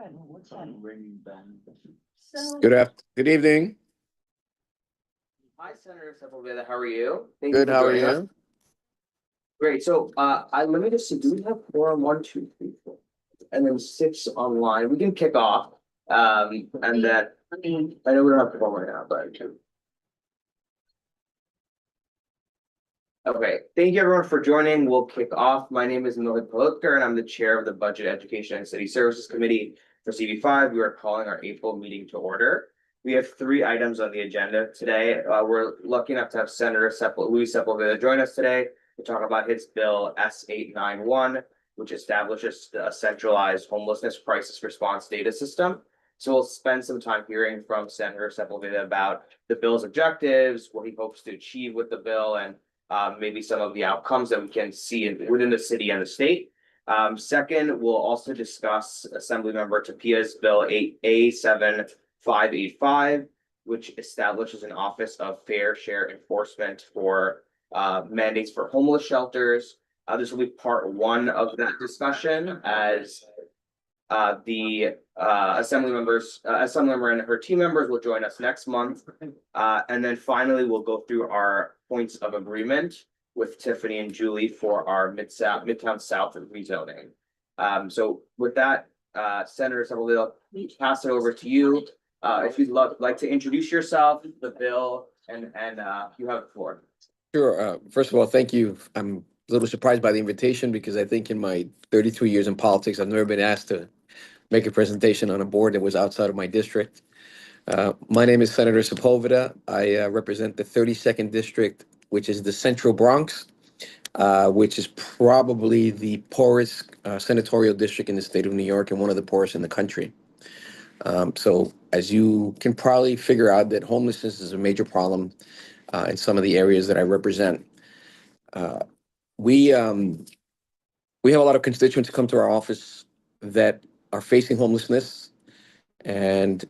Good evening. Hi, Senator Sepulveda. How are you? Thank you Good, for how are joining us. you? Great. So, let me just see. Do we have quorum? 1, 2, 3, 4, and then 6 online? We can kick off. And then I know we don't have quorum right now, but okay. Thank you, everyone, for joining. We'll kick off. My name is Mohit Palotker, and I'm the chair of the Budget, Education, and City Services Committee for CV5. We are calling our April meeting to order. We have 3 items on the agenda today. We're lucky enough to have Senator Luis Sepulveda join us today to talk about his bill S891, which establishes a centralized homelessness crisis response data system. So we'll spend some time hearing from Senator Sepulveda about the bill's objectives, what he hopes to achieve with the bill, and maybe some of the outcomes that we can see within the city and the state. Second, we'll also discuss Assemblymember Tapia's bill A7585, which establishes an Office of Fair Share Enforcement for mandates for homeless shelters. This will be part 1 of that discussion, as the Assemblymember and her team members will join us next month. And then finally, we'll go through our points of agreement with Tiffany and Julie for our Midtown South rezoning. So with that, Senator Sepulveda, pass it over to you. If you'd like to introduce yourself, the bill, and you have the floor. Sure. First of all, thank you. I'm a little surprised by the invitation because I think in my 33 years in politics, I've never been asked to make a presentation on a board that was outside of my district. My name is Senator Sepulveda. I represent the 32nd District, which is the Central Bronx, which is probably the poorest senatorial district in the state of New York and one of the poorest in the country. So as you can probably figure out, that homelessness is a major problem in some of the areas that I represent. We have a lot of constituents who come to our office that are facing homelessness, and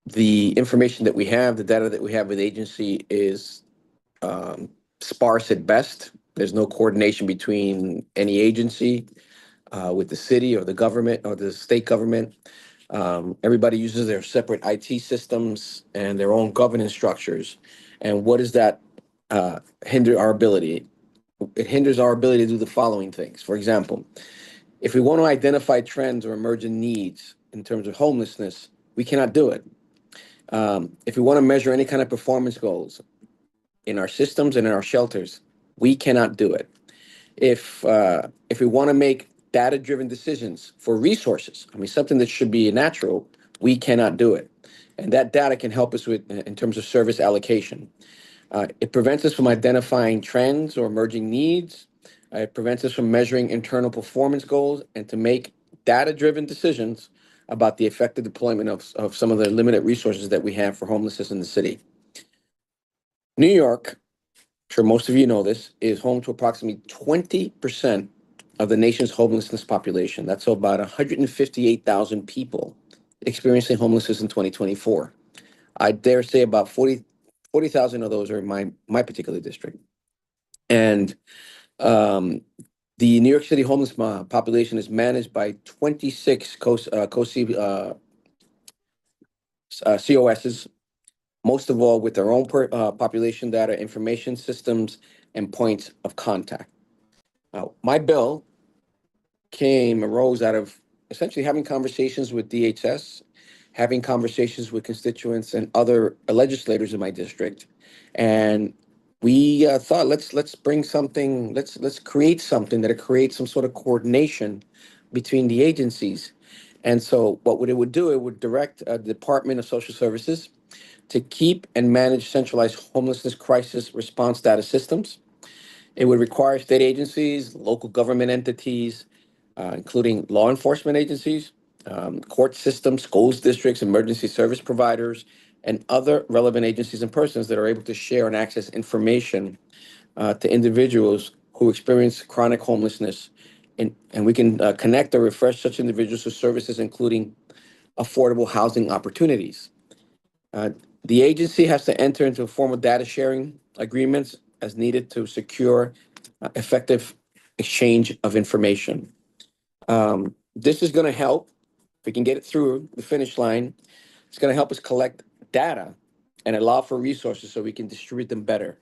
the information that we have, the data that we have with the agency is sparse at best. There's no coordination between any agency with the city or the government or the state government. Everybody uses their separate IT systems and their own governance structures. And what does that hinder our ability? It hinders our ability to do the following things. For example, if we want to identify trends or emergent needs in terms of homelessness, we cannot do it. If we want to measure any kind of performance goals in our systems and in our shelters, we cannot do it. If we want to make data-driven decisions for resources, I mean, something that should be natural, we cannot do it. And that data can help us with in terms of service allocation. It prevents us from identifying trends or emerging needs. It prevents us from measuring internal performance goals and to make data-driven decisions about the effective deployment of some of the limited resources that we have for homelessness in the city. New York, I'm sure most of you know this, is home to approximately 20% of the nation's homelessness population. That's about 158,000 people experiencing homelessness in 2024. I dare say about 40,000 of those are in my particular district. And the New York City homeless population is managed by 26 COSs, most of all with their own population data, information systems, and points of contact. Now, my bill arose out of essentially having conversations with DHS, having conversations with constituents and other legislators in my district, and we thought let's bring something, let's create something that creates some sort of coordination between the agencies. And so what it would do, it would direct the Department of Social Services to keep and manage centralized homelessness crisis response data systems. It would require state agencies, local government entities, including law enforcement agencies, court systems, schools, districts, emergency service providers, and other relevant agencies and persons that are able to share and access information to individuals who experience chronic homelessness. And we can connect or refresh such individuals to services, including affordable housing opportunities. The agency has to enter into formal data sharing agreements as needed to secure effective exchange of information. This is going to help if we can get it through the finish line, it's going to help us collect data and allow for resources so we can distribute them better.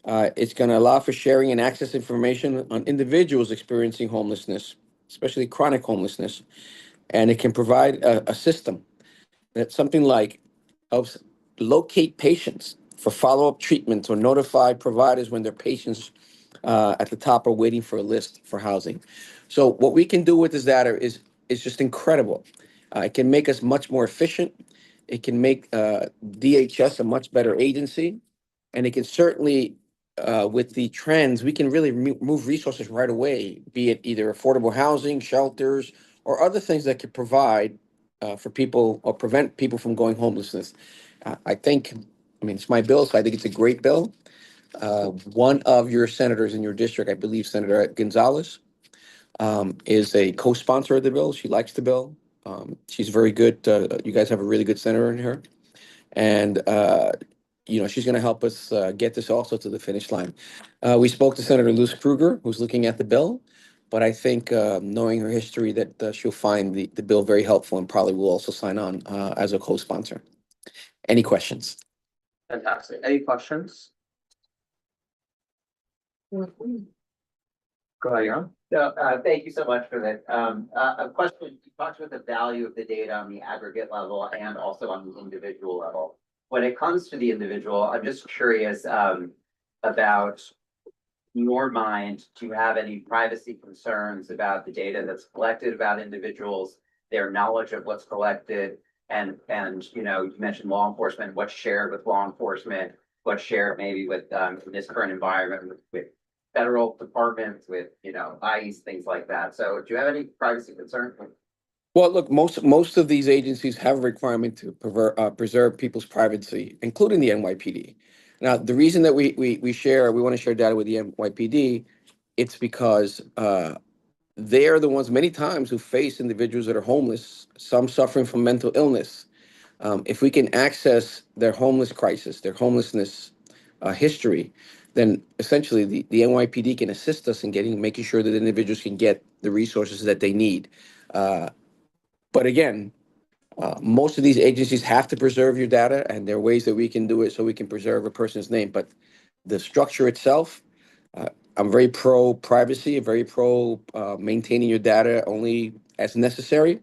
It's going to allow for sharing and access information on individuals experiencing homelessness, especially chronic homelessness. And it can provide a system that's something like helps locate patients for follow-up treatments or notify providers when their patients at the top are waiting for a list for housing. So what we can do with this data is just incredible. It can make us much more efficient. It can make DHS a much better agency, and it can certainly, with the trends, we can really move resources right away, be it either affordable housing, shelters, or other things that could provide for people or prevent people from going homelessness. I think, I mean, it's my bill, so I think it's a great bill. One of your senators in your district, I believe Senator Gonzalez, is a co-sponsor of the bill. She likes the bill. She's very good. You guys have a really good senator in her. And, she's going to help us get this also to the finish line. We spoke to Senator Luz Kruger, who's looking at the bill. But I think knowing her history that she'll find the bill very helpful and probably will also sign on as a co-sponsor. Any questions? Fantastic. Any questions? Go ahead, Yaron. So, thank you so much for that. A question, you talked about the value of the data on the aggregate level and also on the individual level. When it comes to the individual, I'm just curious, about your mind, do you have any privacy concerns about the data that's collected about individuals, their knowledge of what's collected? And, you mentioned law enforcement, what's shared with law enforcement, what's shared maybe with, in this current environment with federal departments, with, ICE, things like that. So do you have any privacy concerns? Well, look, most of these agencies have a requirement to preserve people's privacy, including the NYPD. Now, the reason that we want to share data with the NYPD, it's because they are the ones many times who face individuals that are homeless, some suffering from mental illness. If we can access their homeless crisis, their homelessness history, then essentially the NYPD can assist us in making sure that individuals can get the resources that they need. But again, most of these agencies have to preserve your data, and there are ways that we can do it so we can preserve a person's name. But the structure itself, I'm very pro privacy, very pro maintaining your data only as necessary.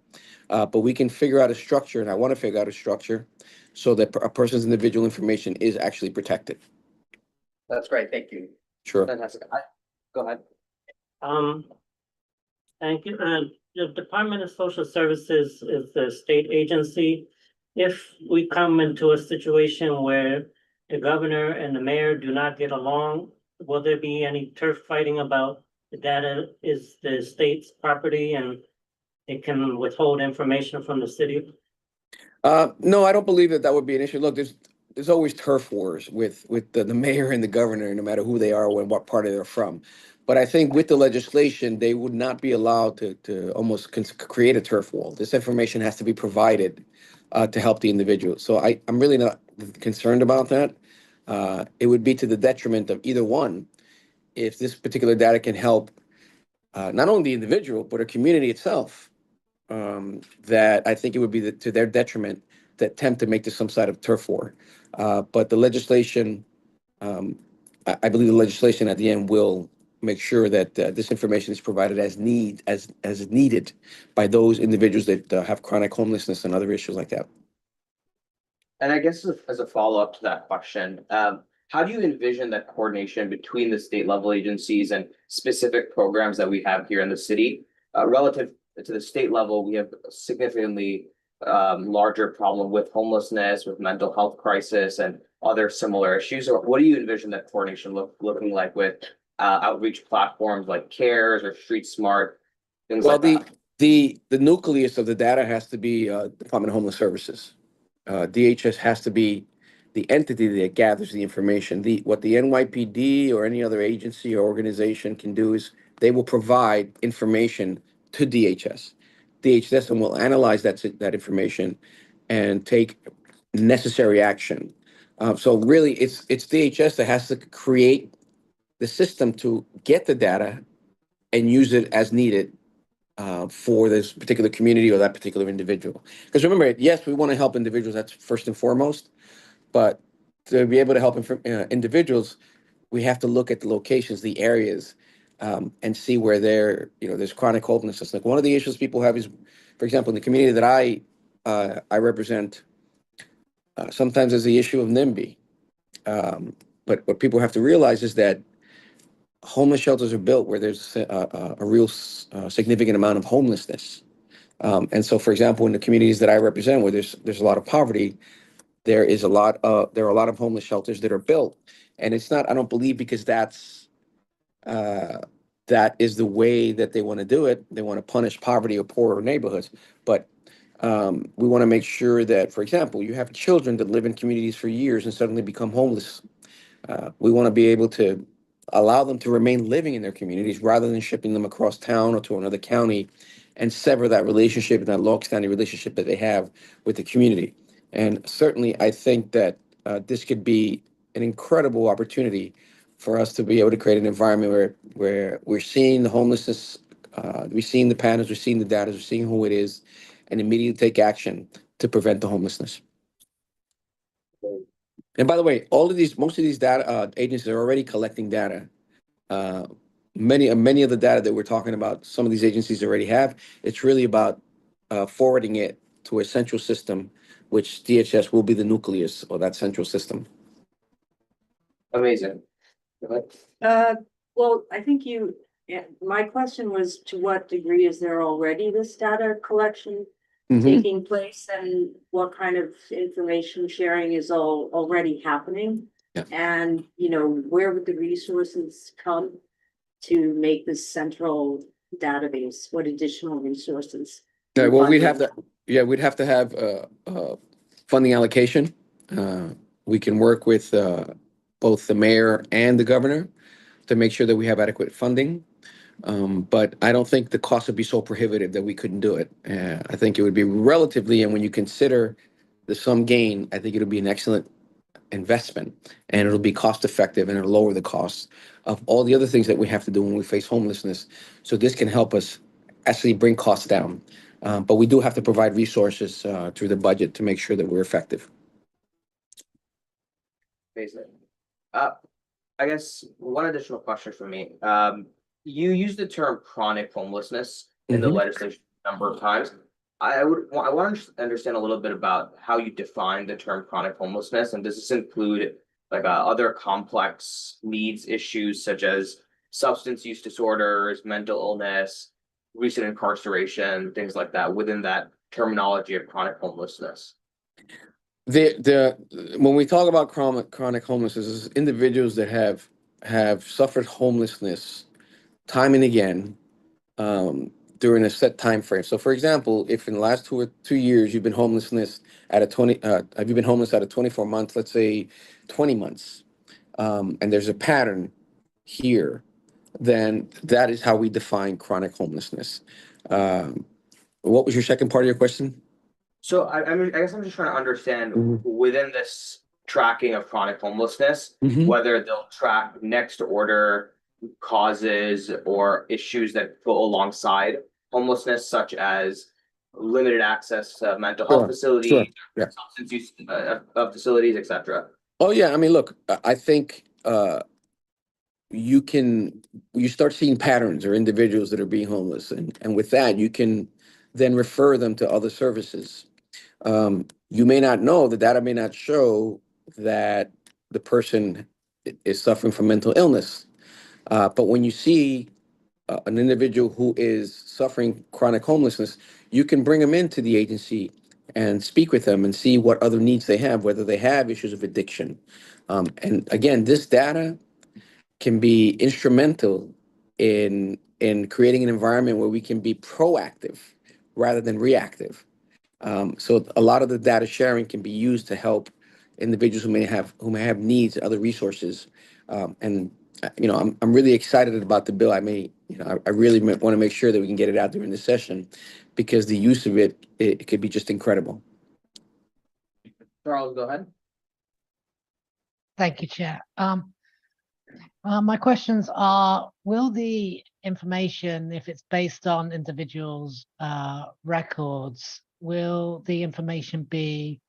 But we can figure out a structure, and I want to figure out a structure so that a person's individual information is actually protected. That's great, thank you. Sure. Fantastic. Go ahead. Thank you. The Department of Social Services is the state agency. If we come into a situation where the governor and the mayor do not get along, will there be any turf fighting about the data is the state's property and it can withhold information from the city? No, I don't believe that would be an issue. Look, there's always turf wars with the mayor and the governor, no matter who they are or what party they're from. But I think with the legislation, they would not be allowed to almost create a turf wall. This information has to be provided to help the individual. So I'm really not concerned about that. It would be to the detriment of either one if this particular data can help not only the individual, but a community itself. That I think it would be to their detriment to attempt to make this some sort of turf war. But the legislation, I believe the legislation at the end will make sure that this information is provided as needed by those individuals that have chronic homelessness and other issues like that. And I guess as a follow-up to that question, how do you envision that coordination between the state level agencies and specific programs that we have here in the city? Relative to the state level, we have a significantly larger problem with homelessness, with mental health crisis and other similar issues. So what do you envision that coordination looking like with outreach platforms like CARES or Street Smart, things like that? The nucleus of the data has to be Department of Homeless Services. DHS has to be the entity that gathers the information. What the NYPD or any other agency or organization can do is they will provide information to DHS. DHS will analyze that information and take necessary action. So really, it's DHS that has to create the system to get the data and use it as needed for this particular community or that particular individual. Because remember, yes, we want to help individuals, that's first and foremost, but to be able to help individuals, we have to look at the locations, the areas, and see where there's chronic homelessness. Like one of the issues people have is, for example, in the community that I represent, sometimes there's the issue of NIMBY. But what people have to realize is that homeless shelters are built where there's a real significant amount of homelessness. And so, for example, in the communities that I represent, where there's a lot of poverty, there are a lot of homeless shelters that are built, and it's not. I don't believe because uh, that is the way that they want to do it. They want to punish poverty or poorer neighborhoods, but we want to make sure that, for example, you have children that live in communities for years and suddenly become homeless. We want to be able to allow them to remain living in their communities rather than shipping them across town or to another county and sever that relationship and that long-standing relationship that they have with the community. And certainly, I think that this could be an incredible opportunity for us to be able to create an environment where we're seeing the homelessness, we're seeing the patterns, we're seeing the data, we're seeing who it is, and immediately take action to prevent the homelessness. And by the way, most of these data agencies are already collecting data. Uh, many of the data that we're talking about, some of these agencies already have. It's really about forwarding it to a central system, which DHS will be the nucleus of that central system. Amazing. Go ahead. Well, I think my question was, to what degree is there already this data collection Mhm. taking place, and what kind of information sharing is already happening? Yeah. And, where would the resources come to make this central database? What additional resources? Yeah, well, we'd have Funding. we'd have to have funding allocation. We can work with both the mayor and the governor to make sure that we have adequate funding. But I don't think the cost would be so prohibitive that we couldn't do it. I think it would be relatively, and when you consider the sum gain, I think it'll be an excellent investment, and it'll be cost effective, and it'll lower the costs of all the other things that we have to do when we face homelessness. So this can help us actually bring costs down. But we do have to provide resources through the budget to make sure that we're effective. Amazing. I guess one additional question for me. You used the term chronic homelessness in the Mhm. legislation a number of times. I want to understand a little bit about how you define the term chronic homelessness, and does this include like other complex needs issues such as substance use disorders, mental illness, recent incarceration, things like that within that terminology of chronic homelessness? When we talk about chronic homelessness, is individuals that have suffered homelessness time and again during a set time frame. So, for example, if in the last 2 years you've been homelessness at have you been homeless out of 24 months, let's say 20 months, and there's a pattern here, then that is how we define chronic homelessness. Um, what was your second part of your question? So I guess I'm just trying to understand Mhm. within this tracking of chronic homelessness, Mhm. whether they'll track next order causes or issues that go alongside homelessness, such as limited access to mental health Sure, facilities, yeah. substance use of facilities, etc. Oh yeah, I mean, look, I think you start seeing patterns or individuals that are being homeless, and with that, you can then refer them to other services. You may not know, the data may not show that the person is suffering from mental illness, but when you see an individual who is suffering chronic homelessness, you can bring them into the agency and speak with them and see what other needs they have, whether they have issues of addiction. And again, this data can be instrumental in creating an environment where we can be proactive rather than reactive. So a lot of the data sharing can be used to help individuals who may have needs, other resources. And I'm really excited about the bill. I really want to make sure that we can get it out during the session, because the use of it could be just incredible. Charles, go ahead. Thank you, Chair. My questions are, will the information, if it's based on individuals' records, will the information be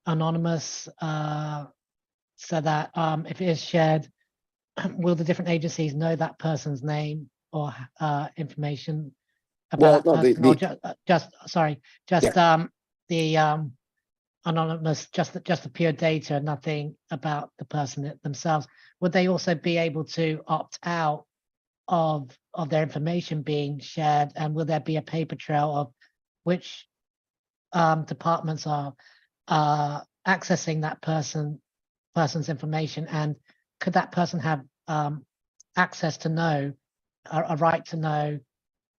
anonymous so that if it is shared, will the different agencies know that person's name or information about Well, that no, person? Or the anonymous, just the pure data, nothing about the person themselves. Would they also be able to opt out of their information being shared? And will there be a paper trail of which departments are accessing that person's information? And could that person have access to know, a right to know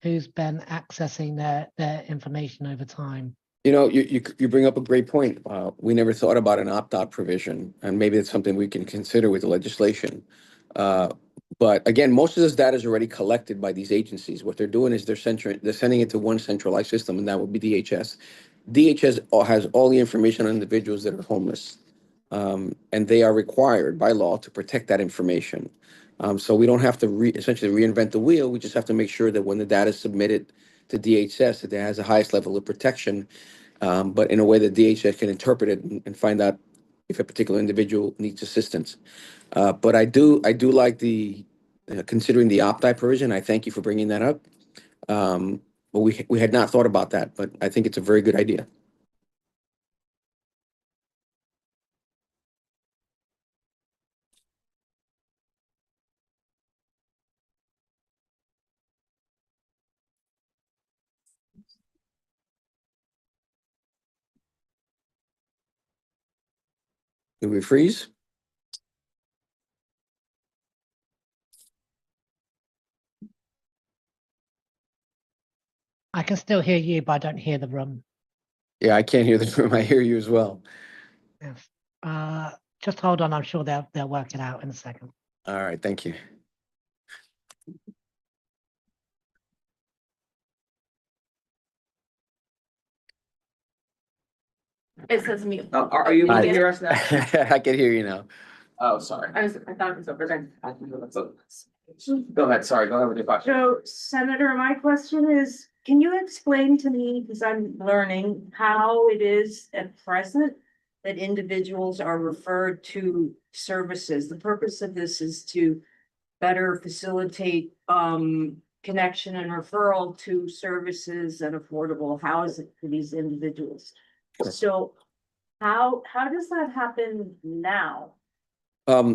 who's been accessing their information over time? You know, you bring up a great point. We never thought about an opt-out provision, and maybe it's something we can consider with the legislation. But again, most of this data is already collected by these agencies. What they're doing is they're sending it to one centralized system, and that would be DHS. DHS has all the information on individuals that are homeless, and they are required by law to protect that information. So we don't have to essentially reinvent the wheel. We just have to make sure that when the data is submitted to DHS, that it has the highest level of protection, but in a way that DHS can interpret it and find out if a particular individual needs assistance. But I do like the considering the opt-out provision. I thank you for bringing that up. But we had not thought about that, but I think it's a very good idea. Did we freeze? I can still hear you, but I don't hear the room. Yeah, I can't hear the room. I hear you as well. Yes. Just hold on. I'm sure they'll work it out in a second. All right, thank you. It says mute. Are you able to Hi. hear us now? I can hear you now. Oh, sorry. I thought it was over there. Go ahead, sorry, go ahead with your question. So Senator, my question is, can you explain to me, because I'm learning, how it is at present that individuals are referred to services? The purpose of this is to better facilitate connection and referral to services and affordable housing for these individuals. Sure. So how does that happen now? A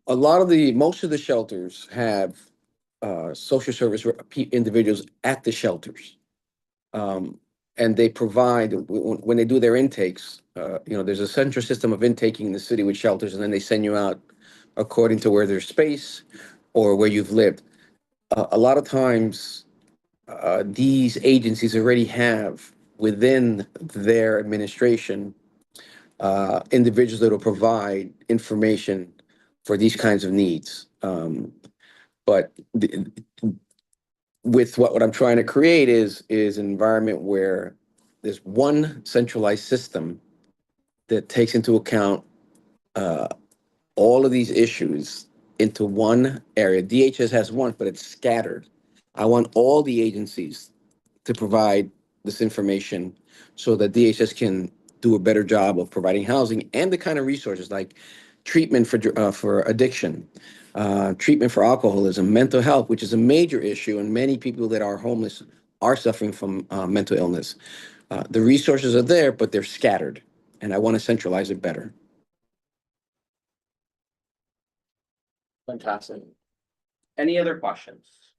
lot of most of the shelters have social service individuals at the shelters. And they provide, when they do their intakes, there's a central system of intaking in the city with shelters, and then they send you out according to where there's space or where you've lived. A lot of times, these agencies already have within their administration individuals that will provide information for these kinds of needs. But with what I'm trying to create is an environment where there's one centralized system that takes into account all of these issues into one area. DHS has one, but it's scattered. I want all the agencies to provide this information so that DHS can do a better job of providing housing and the kind of resources like treatment for addiction, treatment for alcoholism, mental health, which is a major issue, and many people that are homeless are suffering from mental illness. The resources are there, but they're scattered, and I want to centralize it better. Fantastic. Any other questions?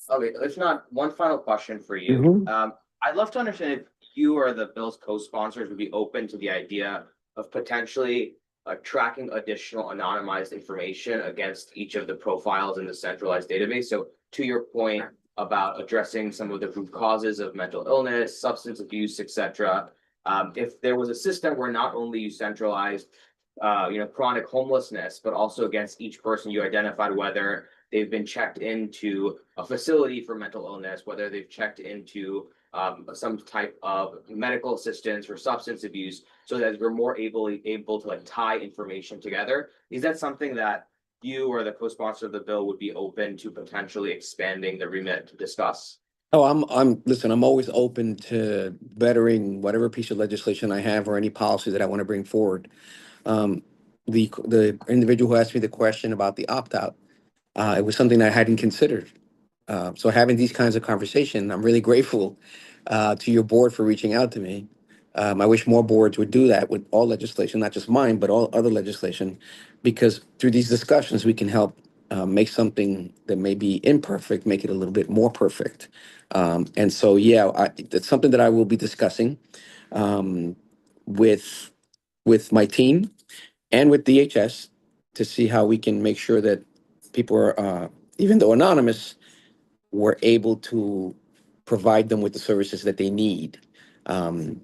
Okay, if not, one final question for you. Mhm. I'd love to understand if you or the bill's co-sponsors would be open to the idea of potentially tracking additional anonymized information against each of the profiles in the centralized database. So to your point about addressing some of the root causes of mental illness, substance abuse, etc. If there was a system where not only you centralized chronic homelessness, but also against each person you identified whether they've been checked into a facility for mental illness, whether they've checked into some type of medical assistance or substance abuse, so that we're more able to like tie information together. Is that something that you or the co-sponsor of the bill would be open to potentially expanding the remit to discuss? Oh, listen, I'm always open to bettering whatever piece of legislation I have or any policy that I want to bring forward. The individual who asked me the question about the opt-out, it was something I hadn't considered. So having these kinds of conversation, I'm really grateful to your board for reaching out to me. I wish more boards would do that with all legislation, not just mine, but all other legislation, because through these discussions, we can help make something that may be imperfect, make it a little bit more perfect. And so, yeah, that's something that I will be discussing um, with my team and with DHS to see how we can make sure that people are, even though anonymous, we're able to provide them with the services that they need, and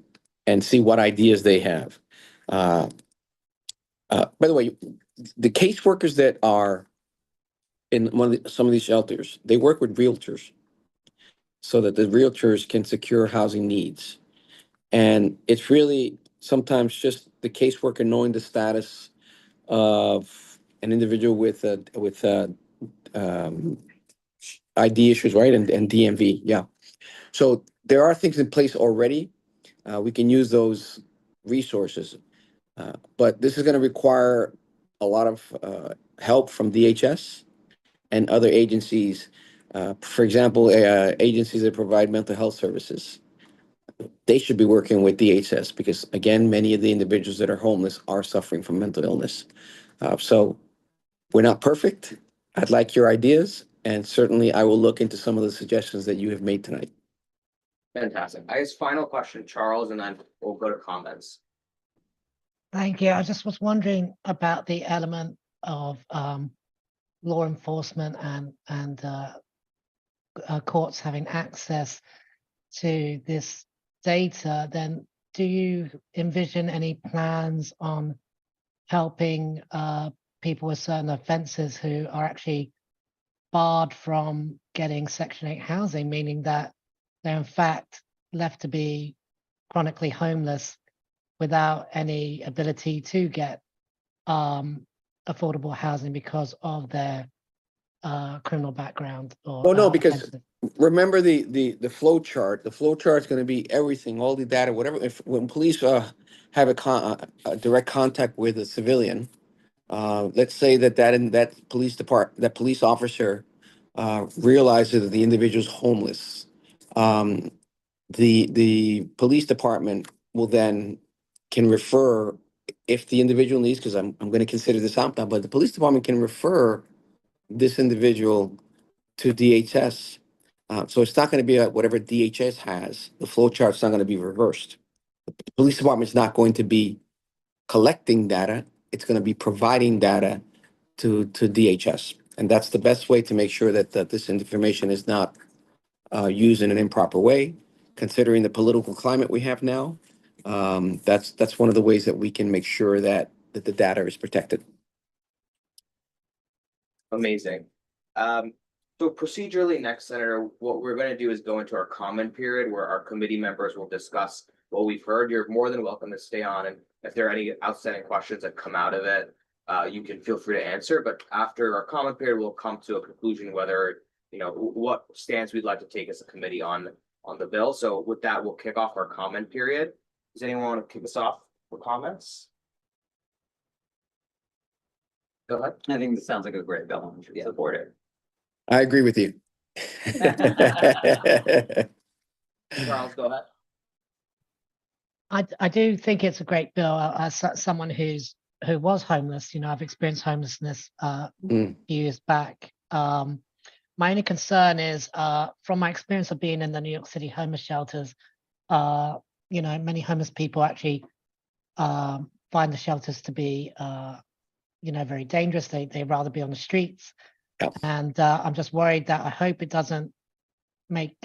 see what ideas they have. By the way, the caseworkers that are in some of these shelters, they work with realtors so that the realtors can secure housing needs. And it's really sometimes just the caseworker knowing the status of an individual with ID issues, right? And DMV, yeah. So there are things in place already. We can use those resources. But this is going to require a lot of help from DHS and other agencies. For example, agencies that provide mental health services. They should be working with DHS because, again, many of the individuals that are homeless are suffering from mental illness. So we're not perfect. I'd like your ideas, and certainly I will look into some of the suggestions that you have made tonight. Fantastic. I guess final question, Charles, and then we'll go to comments. Thank you. I just was wondering about the element of law enforcement and courts having access to this data. Then, do you envision any plans on helping people with certain offences who are actually barred from getting Section 8 housing, meaning that they're in fact left to be chronically homeless without any ability to get affordable housing because of their criminal background? Or Well, no, because offenses? remember the flow chart. The flow chart is going to be everything, all the data, whatever. If when police have a direct contact with a civilian, let's say that police officer realizes that the individual's homeless. The police department will then can refer if the individual needs, because I'm going to consider this out now, but the police department can refer this individual to DHS. So it's not going to be whatever DHS has. The flow chart's not going to be reversed. The police department's not going to be collecting data. It's going to be providing data to DHS. And that's the best way to make sure that this information is not used in an improper way. Considering the political climate we have now, that's one of the ways that we can make sure that the data is protected. Amazing. So procedurally next, Senator, what we're going to do is go into our comment period where our committee members will discuss what we've heard. You're more than welcome to stay on, and if there are any outstanding questions that come out of it, you can feel free to answer. But after our comment period, we'll come to a conclusion whether, what stance we'd like to take as a committee on the bill. So with that, we'll kick off our comment period. Does anyone want to kick us off for comments? Go ahead. I think this sounds like a great bill. I should support it. I agree with you. Charles, go ahead. I do think it's a great bill. As someone who was homeless, I've experienced homelessness years back. My only concern is, from my experience of being in the New York City homeless shelters, many homeless people actually find the shelters to be, very dangerous. They'd rather be on the streets. Yep. And I'm just worried that I hope it doesn't make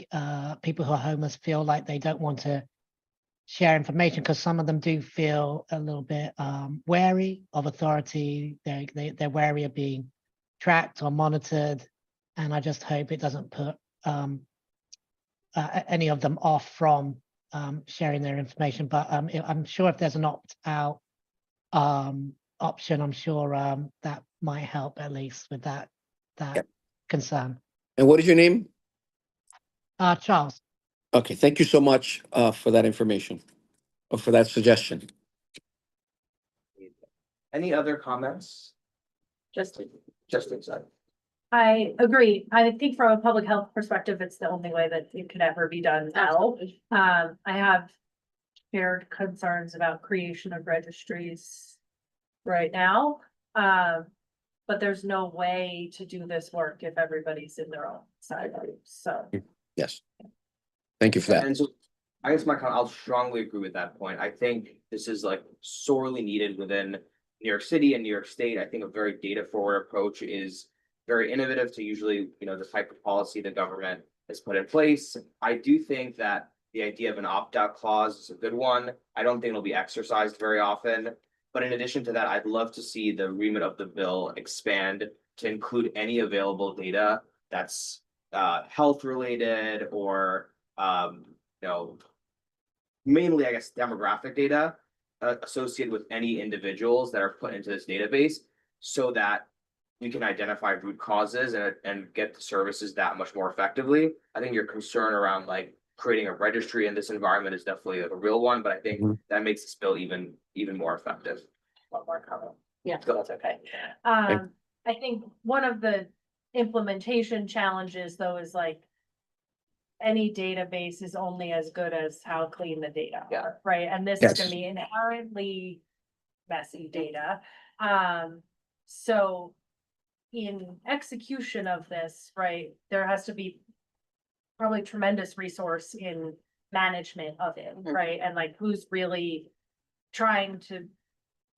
people who are homeless feel like they don't want to share information, because some of them do feel a little bit wary of authority. They're wary of being tracked or monitored. And I just hope it doesn't put any of them off from sharing their information. But I'm sure if there's an opt-out option, I'm sure that might help at least with that Yep. concern. And what is your name? Charles. Okay, thank you so much for that information, or for that suggestion. Any other comments? Justin. Justin, sorry. I agree. I think from a public health perspective, it's the only way that it could ever be done well. I have shared concerns about creation of registries right now. But there's no way to do this work if everybody's in their own silos, so. Yes. Thank you for that. And so I guess I'll strongly agree with that point. I think this is like sorely needed within New York City and New York State. I think a very data forward approach is very innovative to usually, the type of policy the government has put in place. I do think that the idea of an opt-out clause is a good one. I don't think it'll be exercised very often. But in addition to that, I'd love to see the remit of the bill expand to include any available data that's health related or mainly, I guess, demographic data associated with any individuals that are put into this database, so that we can identify root causes and get the services that much more effectively. I think your concern around like creating a registry in this environment is definitely a real one, but I think that makes this bill even more effective. One more comment. Yeah, Go. that's okay. I think one of the implementation challenges though is like any database is only as good as how clean the data are, right? And this is Yes. gonna be inherently messy data. So in execution of this, right, there has to be probably tremendous resource in management of it, right? And like who's really trying to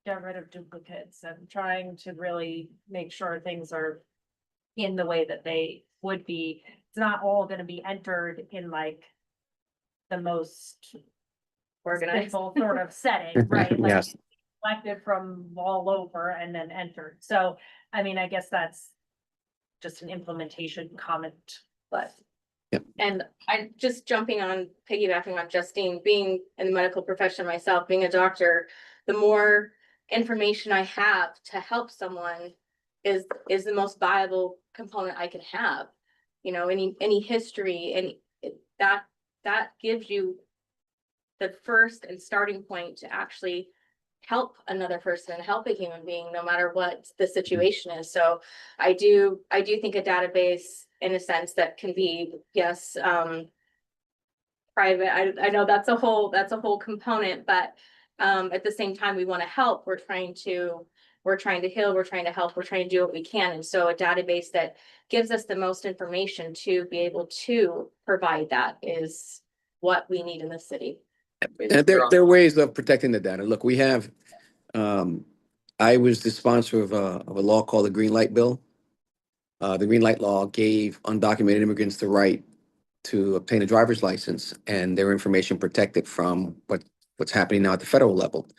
get rid of duplicates and trying to really make sure things are in the way that they would be. It's not all gonna be entered in like the most Organized. simple sort of setting, right? Like Yes. collected from all over and then entered. So, I mean, I guess that's just an implementation comment, but. And I just piggybacking on Justine, being in the medical profession myself, being a doctor, the more information I have to help someone is the most viable component I can have. Any history and that gives you the first and starting point to actually help another person, help a human being, no matter what the situation is. So I do think a database in a sense that can be, yes, private. I know that's a whole component, but at the same time, we want to help. We're trying to heal, we're trying to help, we're trying to do what we can. And so a database that gives us the most information to be able to provide that is what we need in the city. And there are ways of protecting the data. Look, we have, I was the sponsor of a law called the Green Light Bill. The Green Light Law gave undocumented immigrants the right to obtain a driver's license and their information protected from what's happening now at the federal level.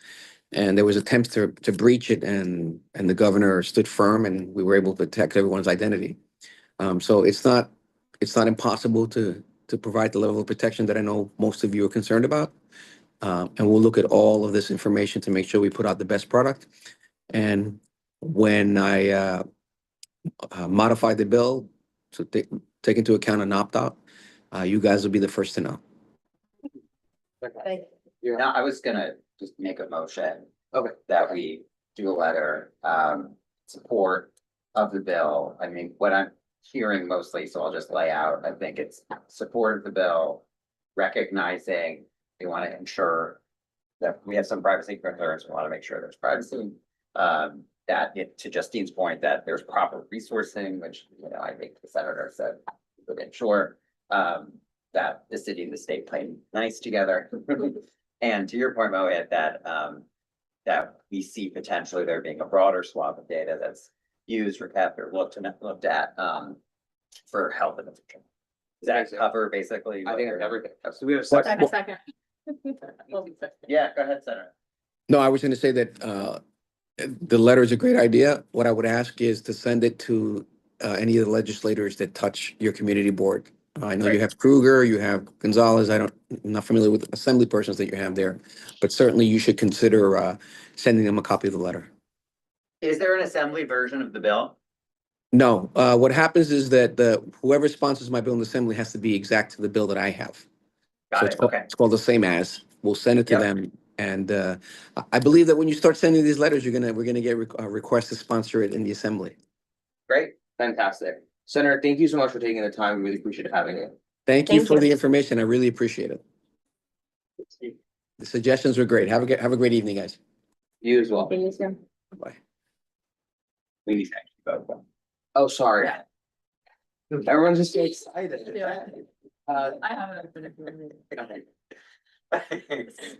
And there was attempts to breach it, and the governor stood firm, and we were able to protect everyone's identity. So it's not impossible to provide the level of protection that I know most of you are concerned about. And we'll look at all of this information to make sure we put out the best product. And when I modify the bill to take into account an opt-out, you guys will be the first to know. Now, I was gonna just make a motion. Okay. That we do a letter, support of the bill. I mean, what I'm hearing mostly, so I'll just lay out, I think it's support of the bill, recognizing we want to ensure that we have some privacy concerns, we want to make sure there's privacy. To Justine's point, that there's proper resourcing, which, I think the senator said would ensure, that the city and the state play nice together. And to your point, Mohit, that we see potentially there being a broader swath of data that's used or kept or looked at, for health in the future. Does that cover basically? I think what that's you're- everything. So we have a What- second. Second. Yeah, go ahead, Senator. No, I was going to say that the letter is a great idea. What I would ask is to send it to any of the legislators that touch your community board, I know you have Kruger, you have Gonzalez. I'm not familiar with assembly persons that you have there, but certainly you should consider sending them a copy of the letter. Is there an assembly version of the bill? No, what happens is that whoever sponsors my bill in assembly has to be exact to the bill that I have. So Got it's it, called, okay. it's called the same as. We'll send it to Yep. them. And I believe that when you start sending these letters, we're gonna get a request to sponsor it in the assembly. Great, fantastic. Senator, thank you so much for taking the time. We really appreciate having you. Thank you Thank for you. the information. I really appreciate it. The suggestions were great. Have a great evening, guys. You as well. Bye. We need to actually vote. Oh, sorry. Everyone's just so excited. I haven't been.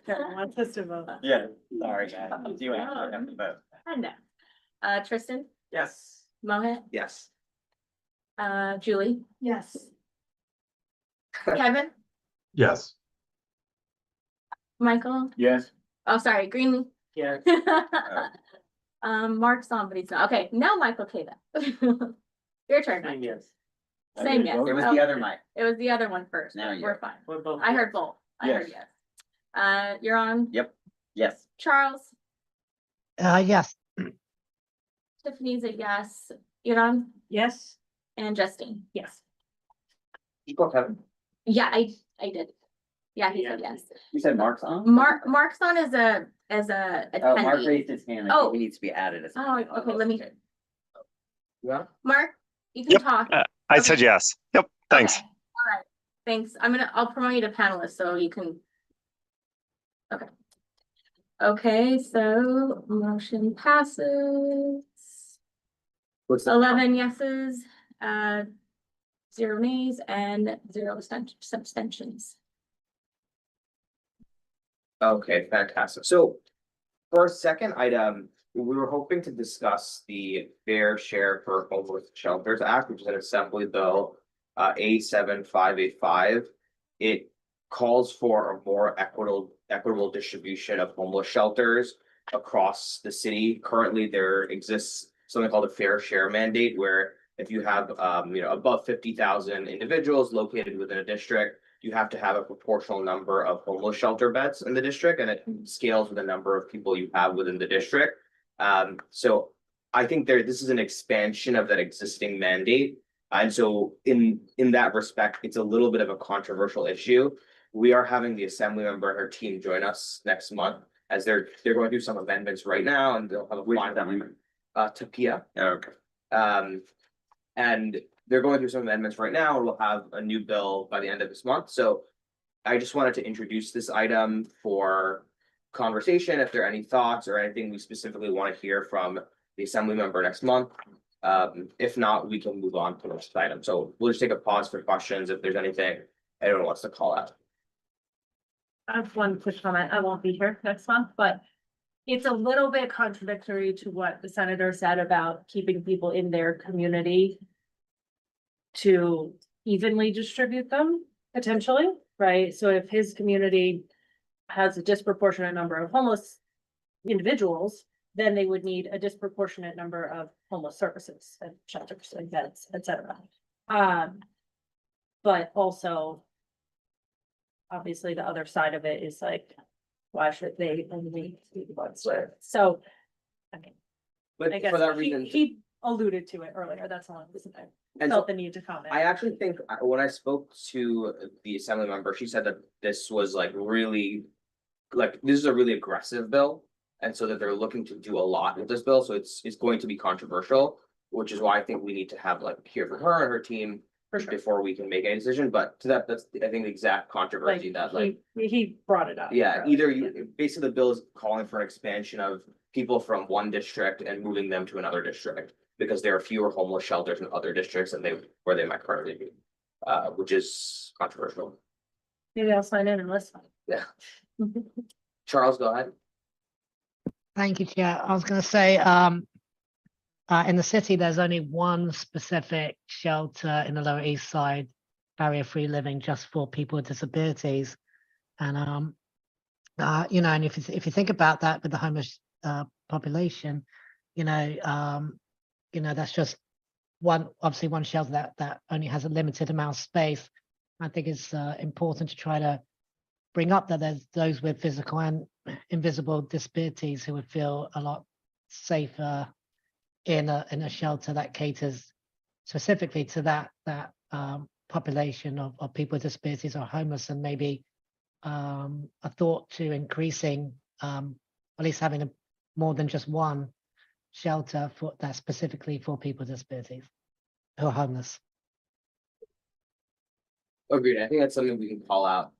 Want us to vote. Yeah, sorry, guys. You actually have to vote. I know. Tristan, Yes. Mohit, Yes. Julie, Yes. Kevin, Yes. Michael, Yes. oh, sorry, Greenlee. Yeah. Mark's on, but he's not. Okay, now Michael Kava. Your turn. Mike. Yes. Same yes. It was the other mic. It was the other one first. Now you- We're fine. We're both. I heard both. I heard yes. You're on. Yep. Yes. Charles, Yes. Tiffany's a yes. You're on. Yes, And Justine. Yes. You go, Kevin. Yeah, I did. Yeah, he said yes. You said Mark's on? Mark's on as a Oh, Mark attendee. raised his hand. Oh. He needs to be added as. Oh, okay, let me, Yeah. Mark, you can Yep. talk. I said Okay. yes. Yep, thanks. Okay. All right, thanks. I'll promote you to panelist so you can. Okay. Okay, so motion passes. What's the? 11 yeses, 0 nays and 0 abstentions. Okay, fantastic. So for our second item, we were hoping to discuss the Fair Share for Homeless Shelters Act, which is an Assembly Bill A7585. It calls for a more equitable distribution of homeless shelters across the city. Currently, there exists something called a fair share mandate, where if you have above 50,000 individuals located within a district, you have to have a proportional number of homeless shelter beds in the district, and it scales with the number of people you have within the district. So I think this is an expansion of that existing mandate. And so in that respect, it's a little bit of a controversial issue. We are having the assembly member and her team join us next month, as they're going through some amendments right now, and they'll have a final. Tapia. Okay. And they're going through some amendments right now, and we'll have a new bill by the end of this month. So I just wanted to introduce this item for conversation. If there are any thoughts or anything we specifically want to hear from the assembly member next month. If not, we can move on to the next item. So we'll just take a pause for questions if there's anything anyone wants to call out. I have one quick comment. I won't be here next month, but it's a little bit contradictory to what the senator said about keeping people in their community to evenly distribute them potentially, right? So if his community has a disproportionate number of homeless individuals, then they would need a disproportionate number of homeless services and shelters and beds, et cetera. But also, obviously, the other side of it is like, why should they only be the ones with? So, I mean, But I guess for that he, reason, he alluded to it earlier. That's all I'm saying. and Felt so the need to comment. I actually think when I spoke to the assembly member, she said that this was like really, like, this is a really aggressive bill. And so that they're looking to do a lot with this bill, so it's going to be controversial, which is why I think we need to have like hear from her and her team For sure. before we can make a decision. But to that's, I think, the exact Like, controversy that like, he brought it up. yeah, either you, basically the bill is calling for an expansion of people from one district and moving them to another district, because there are fewer homeless shelters in other districts than where they might currently be, which is controversial. Maybe I'll sign in and listen. Yeah. Charles, go ahead. Thank you, Chair. I was going to say, in the city, there's only one specific shelter in the Lower East Side, barrier-free living, just for people with disabilities. And, and if you think about that with the homeless population, that's just obviously one shelter that only has a limited amount of space I think it's important to try to bring up that there's those with physical and invisible disabilities who would feel a lot safer in a shelter that caters specifically to that population of people with disabilities or homeless, and maybe a thought to increasing at least having more than just one shelter for that specifically for people with disabilities who are homeless. Agreed. I think that's something we can call out,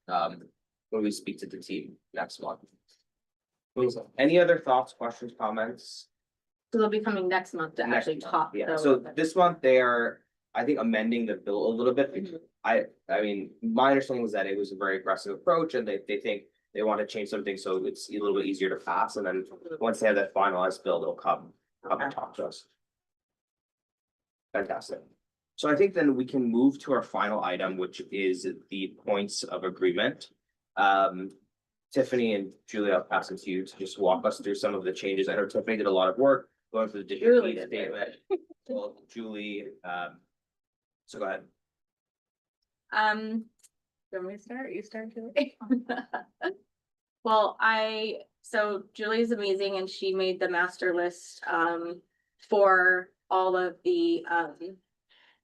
when we speak to the team next month. Any other thoughts, questions, comments? So they'll be coming next month to Next actually month, talk. Yeah, though, so about it. this month they are, I think, amending the bill a little bit. Mhm. I mean, my understanding was that it was a very aggressive approach and they think they want to change something, so it's a little bit easier to pass, and then once they have that finalized bill, they'll come and talk to us. Fantastic. So I think then we can move to our final item, which is the points of agreement. Tiffany and Julia, I'll pass it to you to just walk us through some of the changes. I know Tiffany did a lot of work going through the district Julie needs did very statement. Well, Julie, so go ahead. Do you want me to start? You start, Julie? Well, so Julie's amazing and she made the master list, for all of the,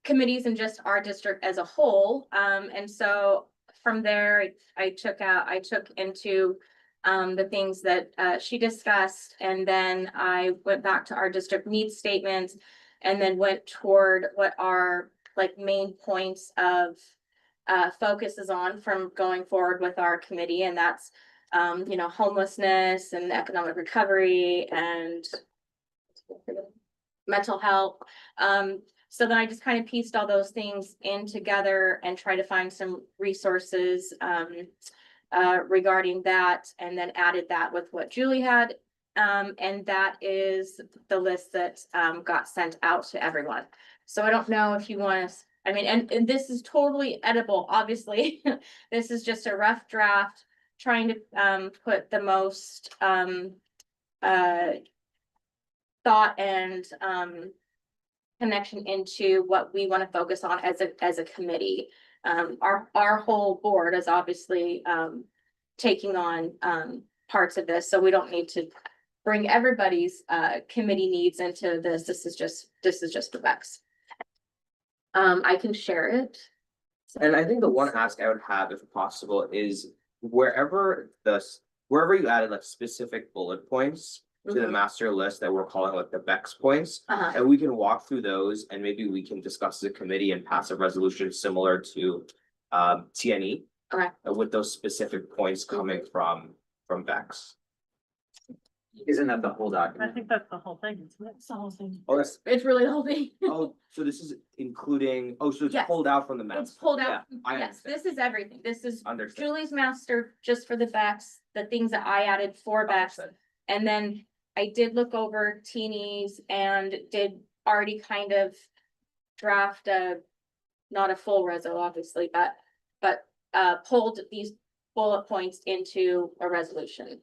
committees and just our district as a whole. And so from there, I took into, the things that, she discussed, and then I went back to our district needs statements and then went toward what our like main points of focus is on from going forward with our committee, and that's homelessness and economic recovery and mental health. So then I just kind of pieced all those things in together and tried to find some resources regarding that, and then added that with what Julie had. And that is the list that got sent out to everyone. So I don't know if you want to, I mean, and this is totally edible, obviously. This is just a rough draft, trying to put the most thought and connection into what we want to focus on as a committee. Our whole board is obviously taking on parts of this, so we don't need to bring everybody's committee needs into this. This is just the Bex. I can share it. And I think the one ask I would have, if possible, is wherever you added like specific bullet points to the Mhm. master list that we're calling like the Bex points, Uh-huh. and we can walk through those and maybe we can discuss as a committee and pass a resolution similar to TNE. Okay. With those specific points coming from Bex. Isn't that the whole I document? think that's the whole thing. It's the whole thing. Oh, that's, It's really the whole thing. oh, so this is including, so it's Yes. pulled out from the It's master. pulled out. I Yes, understand. this is everything. This is Understood. Julie's master just for the Bex, the things that I added for Bex. Understood. And then I did look over teenies and did already kind of draft not a full reso, obviously, but pulled these bullet points into a resolution.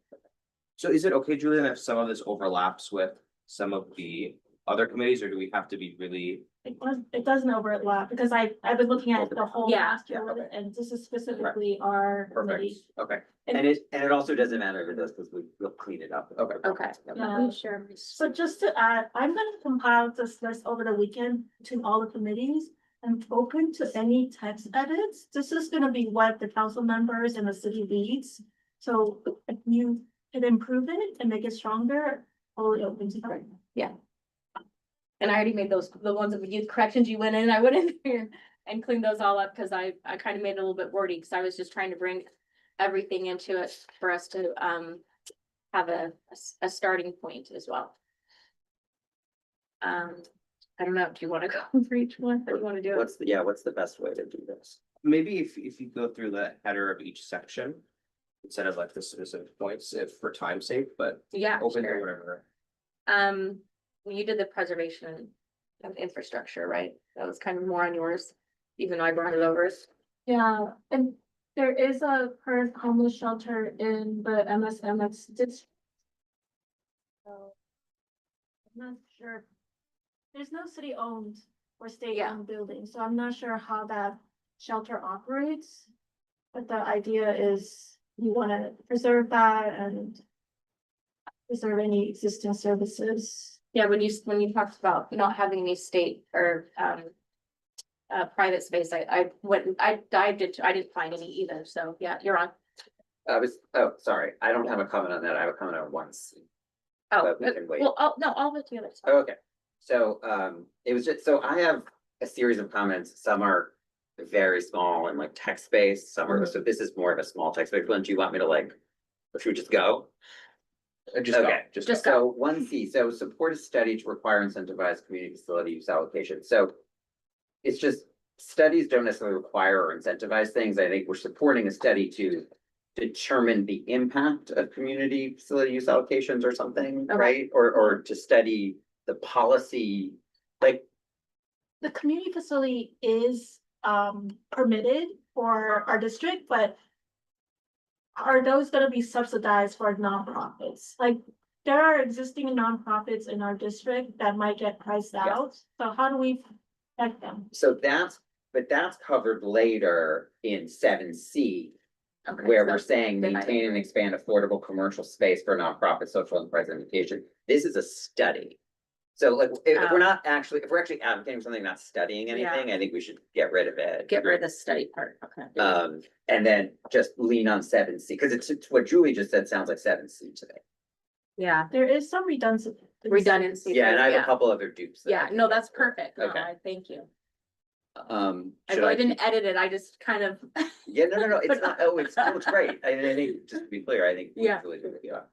So is it okay, Julian, if some of this overlaps with some of the other committees, or do we have to be really? It doesn't overlap, because I've been looking at the whole Yeah. master, Okay. and this is specifically our Perfect, committee. okay, And it also doesn't matter if it does, because we'll clean it up. okay. Okay. Yeah. Sure. So just to add, I'm gonna compile this list over the weekend to all the committees and open to any text edits. This is gonna be what the council members and the city leads. So if you can improve it and make it stronger, only open to that. And I already made those, the ones of the youth corrections you went in, I went in there and cleaned those all up, because I kind of made it a little bit wordy, because I was just trying to bring everything into it for us to have a starting point as well. I don't know, do you want to go for each one, or do you want to do it? What's the best way to do this? Maybe if you go through the header of each section, instead of like the specific points, if for time's sake, but Yeah, open to sure. whatever. You did the preservation of infrastructure, right? That was kind of more on yours, even though I brought it over. Yeah, and there is a current homeless shelter in the MSMX district. So, I'm not sure. There's no city owned or state owned building, so I'm not sure how that shelter operates. But the idea is you wanna preserve that and preserve any existing services. Yeah, when you talked about not having any state or, private space, I went, I dived into, I didn't find any either, so yeah, you're on. Sorry, I don't have a comment on that. I have a comment on once. Oh, we can wait. well, no, all of it together. Oh, okay, so, it was just, so I have a series of comments, some are very small and like text-based, some are, so this is more of a small text-based one, do you want me to like, or should we just go? Just go, Okay, just Just go. So one C, so support a study to require incentivized community facility use allocation, so. It's just, studies don't necessarily require or incentivize things, I think we're supporting a study to. Determine the impact of community facility use allocations or something, Okay. right? Or to study the policy, like, The community facility is permitted for our district, but. Are those gonna be subsidized for nonprofits? Like, there are existing nonprofits in our district that might get priced out, so how do we protect them? so but that's covered later in 7C. Okay, Where so we're saying then I maintain and agree. expand affordable commercial space for nonprofit social enterprise education. This is a study. So like, if Oh. we're not actually, if we're actually advocating something, not studying Yeah. anything, I think we should get rid of it. Get rid of the study part, okay. And then just lean on 7C, because it's what Julie just said sounds like 7C today. Yeah, There is some redundancy. redundancy. Yeah, and I have a yeah. couple other dupes. that I Yeah, can no, get that's for. perfect. No, Okay. thank you. Should I I didn't keep- edit it, I just kind of. Yeah, no, it's But- not, oh, it's great. I think, just to be clear, I think. Yeah. Julie did a good job.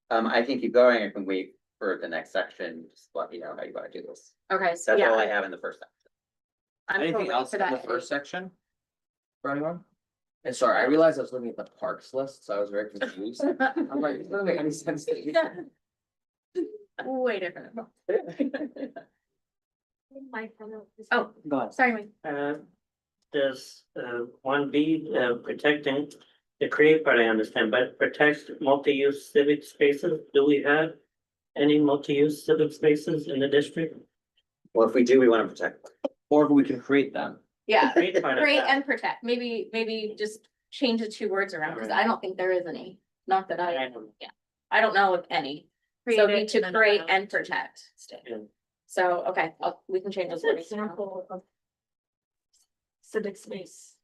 I can keep going. I can wait for the next section. Just let me know how you want to do this. Okay, so That's all I yeah. have in the first section. I'm Anything totally else for in the that. first section? For anyone? And sorry, I realized I was looking at the parks list, so I was very confused. I'm like, it doesn't make any sense to me. Way different. Oh. Oh, Go ahead. sorry, Mike. There's, 1B, protecting the create part I understand, but protect multi-use civic spaces. Do we have any multi-use civic spaces in the district? Well, if we do, we want to protect. Or if we can create them. Yeah, Create part of create that. and protect. Maybe just change the two words around, because I don't think there is any. Not that I don't know of any. So Create need it to and then create allow and it to- protect. Yeah. So, okay, we can change those That's an words. example of civic space.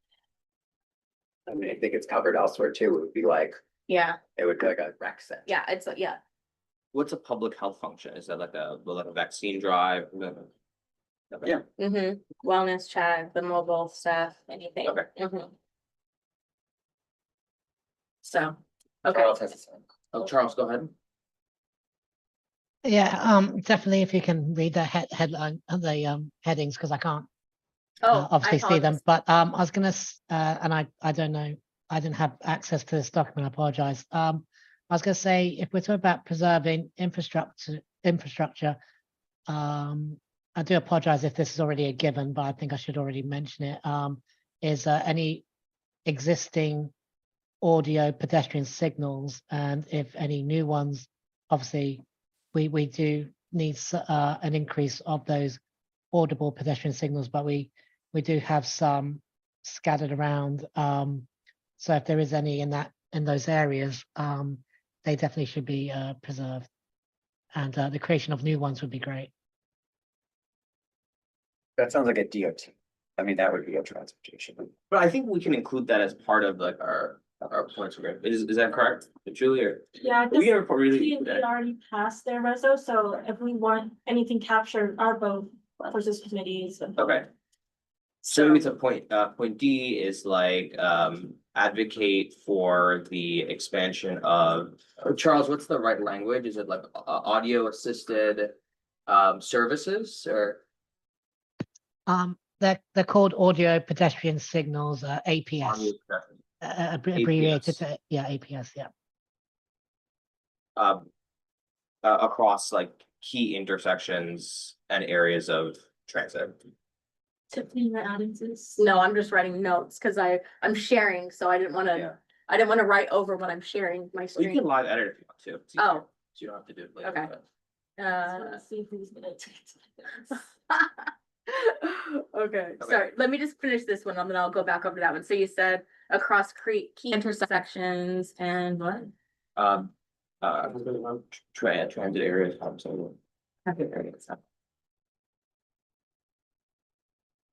I mean, I think it's covered elsewhere too. It would be like, Yeah, it would be like a rec center. yeah, it's like, yeah. What's a public health function? Is that like a vaccine drive? Yeah. Wellness check, the mobile stuff, anything. Okay. So, okay. Charles has his hand. Oh, Charles, go ahead. Yeah, definitely if you can read the headline, the headings, because I can't Oh, obviously I see them, apologize. but I was gonna, and I don't know, I didn't have access to this document, I apologize. I was gonna say, if we're talking about preserving infrastructure, I do apologize if this is already a given, but I think I should already mention it. Is any existing audio pedestrian signals, and if any new ones, obviously, we do need an increase of those audible pedestrian signals, but we do have some scattered around. So if there is any in those areas, they definitely should be preserved. And the creation of new ones would be great. That sounds like a DOT. I mean, that would be a transportation. But I think we can include that as part of like our points. Is that correct, Julie? Or Yeah, we this can really P&D include that. already passed their reso, so if we want anything captured, our vote versus committees. Okay. So maybe it's a point D is like, advocate for the expansion of. Charles, what's the right language? Is it like audio assisted services or? They're called audio pedestrian signals, APS, audio abbreviated to, yeah, APS, yeah. Across like key intersections and areas of transit. Tiffany, you're adding to this? No, I'm just writing notes because I'm sharing, so I didn't Yeah. wanna write over what I'm sharing my Well, you screen. can live edit if you want to. It's easier, Oh. so you don't have to do it later. Okay. but- Let's see who's gonna take it. Okay, sorry, let me just finish this one, and then I'll go back over that one. So you said across key intersections and what? Transit areas, I'm sorry. Okay, there it is.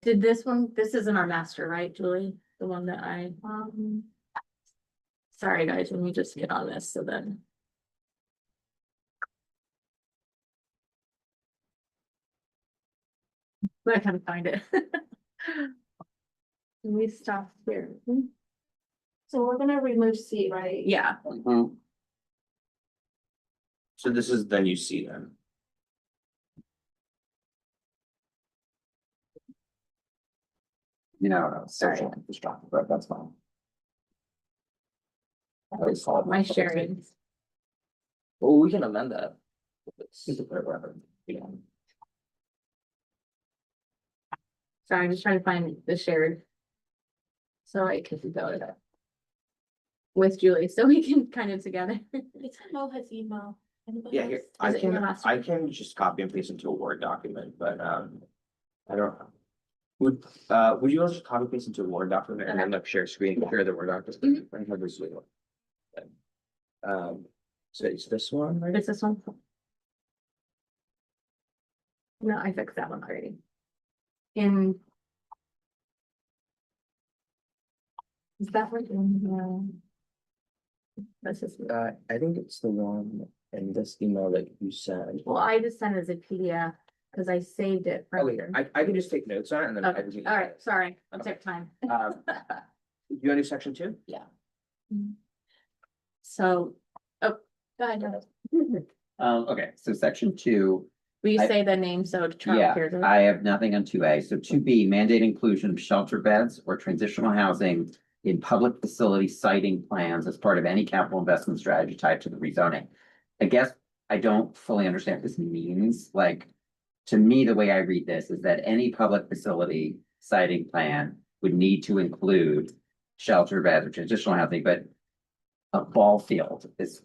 Did this isn't our master, right, Julie? The one that sorry, guys, let me just get on this, so then. I can't find it. Can we stop here? So we're gonna remove C, right? Yeah, So this is then you see them. social infrastructure, but that's fine. my sharing. Well, we can amend that. Sorry, I'm just trying to find the shared. So I can go with it. With Julie, so we can kind of together. It's know his email. Anybody Yeah, here, else? Is it in the master? I can just copy and paste into a Word document, but, I don't. Would you also just copy paste into a Word document and then like share screen, share the Word document? And have this little- So it's this one, right? Is this one? No, I fixed that one already. In. Is that what in, that's just, I think it's the one in this email that you sent. well, I just sent it as a PDF, because I saved it from Okay, here. I can just take notes on it and then. I Okay, can do all right, that. sorry, I'll take time. You wanna do section 2? So, oh, go ahead. Okay, so section 2, Will you I- say the name so Charlie yeah, hears it? I have nothing on 2A. So 2B, mandate inclusion of shelter beds or transitional housing in public facility siting plans as part of any capital investment strategy tied to the rezoning. I guess I don't fully understand what this means. Like, to me, the way I read this is that any public facility siting plan would need to include shelter beds or transitional housing, but a ball field is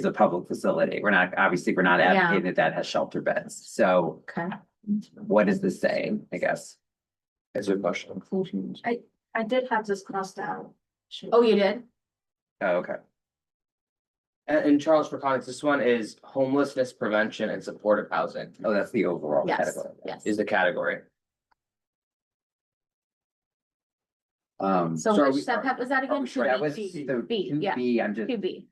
a public facility. We're not Yeah. advocating that has shelter beds. So Okay. what does this say, I guess? Is there a question? I did have this crossed out. Oh, you did? Oh, okay. And Charles, for context, this one is homelessness prevention and supportive housing Oh, that's the overall Yes, category. yes. is the category. So So Sorry, which step was that again? that was, B, so B, yeah, 2B, I'm just, 2B.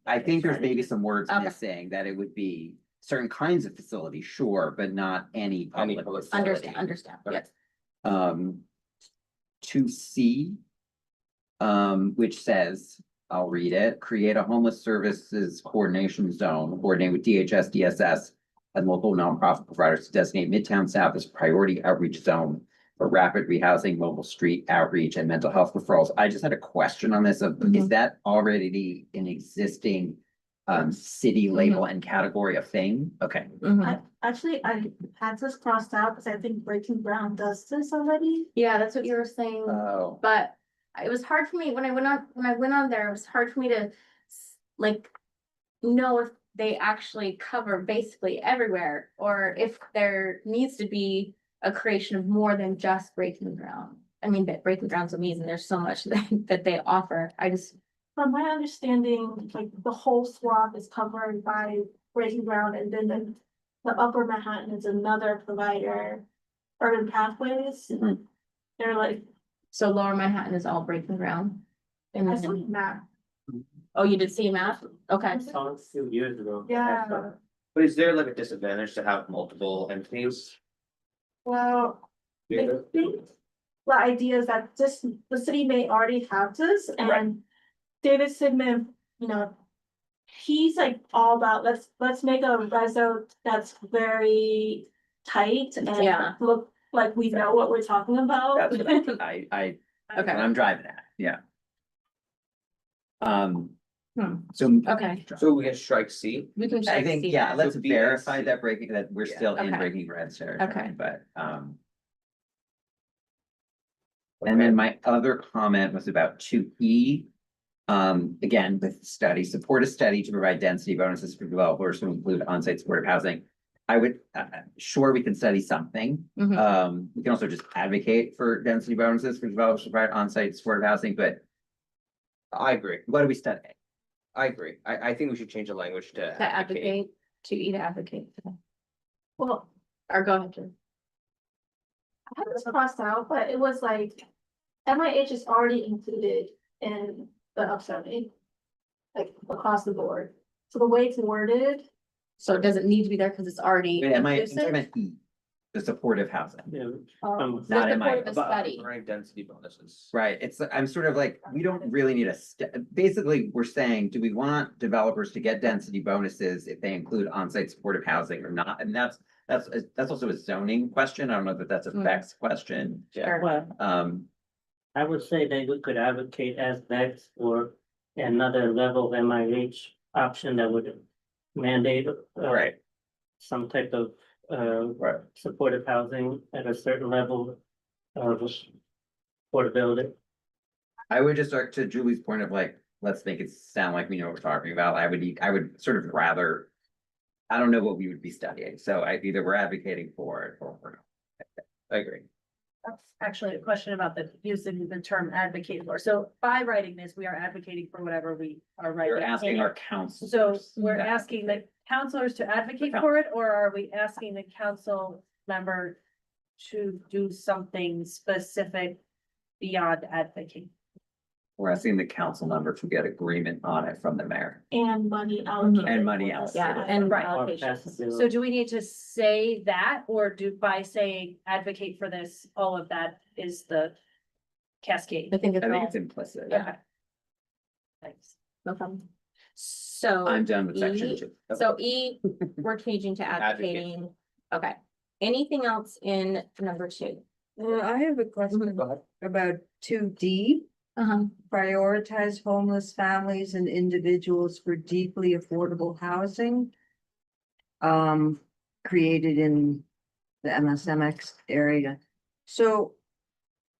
I think there's maybe some words Okay. missing that it would be certain kinds of facilities, sure, but not any public public facility. Understand, Okay. yes. 2C, which says, I'll read it, create a homeless services coordination zone, coordinate with DHS, DSS, and local nonprofit providers to designate Midtown South as a priority outreach zone for rapid rehousing, mobile street outreach, and mental health referrals. I just had a question on this of, is that already an existing city label and category of thing? Okay, Mhm. Actually, I had this crossed out because I think Breaking Ground does this already. Yeah, that's what you were saying, oh, but it was hard for me, when I went on there, it was hard for me to like know if they actually cover basically everywhere, or if there needs to be a creation of more than just Breaking Ground. I mean, but Breaking Ground's amazing, there's so much that they offer, I just, From my understanding, like the whole swath is covered by Breaking Ground, and then the Upper Manhattan is another provider. Urban Pathways. Mhm. They're like, so Lower Manhattan is all Breaking Ground. And I saw then, that, oh, you did see a map? Okay. Years ago. yeah, But is there like a disadvantage to have multiple entities? well, I think the idea is that the city may already have this, and David Sigmund, you know. He's like all about, let's make a reso that's very tight and Yeah. look like we know what we're talking about. that's what I, Okay. what I'm driving at, yeah. Hmm. So. Okay. So we can strike C. We can I check think, see yeah, that. let's So B and verify C. that that we're Yeah. still in Okay. Breaking Ground's territory, Okay. but, and then my other comment was about 2E. Again, with study, support a study to provide density bonuses for developers to include on-site supportive housing. I would, sure, we can study something. Mhm. We can also just advocate for density bonuses for developers to provide on-site supportive housing, but I agree. what are we studying? I agree. I think we should change the language to To advocate. advocate, to eat advocate. Well, Or go ahead, Jen. I had this crossed out, but it was like, MIH is already included in the upselling. Like across the board, so the way it's worded, So it doesn't need to be there because it's already Wait, am I, I'm inclusive? talking about E, the supportive housing, Yeah, um, not The am I, support of the study. Right, density bonuses. right? It's, I'm sort of like, we don't really need basically, we're saying, do we want developers to get density bonuses if they include on-site supportive housing or not? And that's also a zoning question. I don't know that that's a Mm. Beck's question. Yeah. well, Um, I would say that we could advocate as Bex or another level of MIH option that would mandate. right, Some type of, right. supportive housing at a certain level of affordability. I would just start to Julie's point of like, let's make it sound like we know what we're talking about. I would sort of rather. I don't know what we would be studying, so either we're advocating for it or we're not. I agree. that's actually a question about the using the term advocate for. So by writing this, we are advocating for whatever we are writing. We're asking in our it. council. So we're asking the counselors to advocate for it, or are we asking the council member to do something specific beyond advocate? We're asking the council member to get agreement on it from the mayor. and money allocated. And money for this. Yeah, and Right. Or allocations. possibility. So do we need to say that, or do by saying advocate for this, all of that is the cascade? I think it's I think all, it's implicit. Okay. Thanks. no problem. So. I'm done with section E- two. So E, we're changing to advocating. Okay. Anything else in number 2? I have a question about 2D. Prioritize homeless families and individuals for deeply affordable housing. Created in the MSMX area. So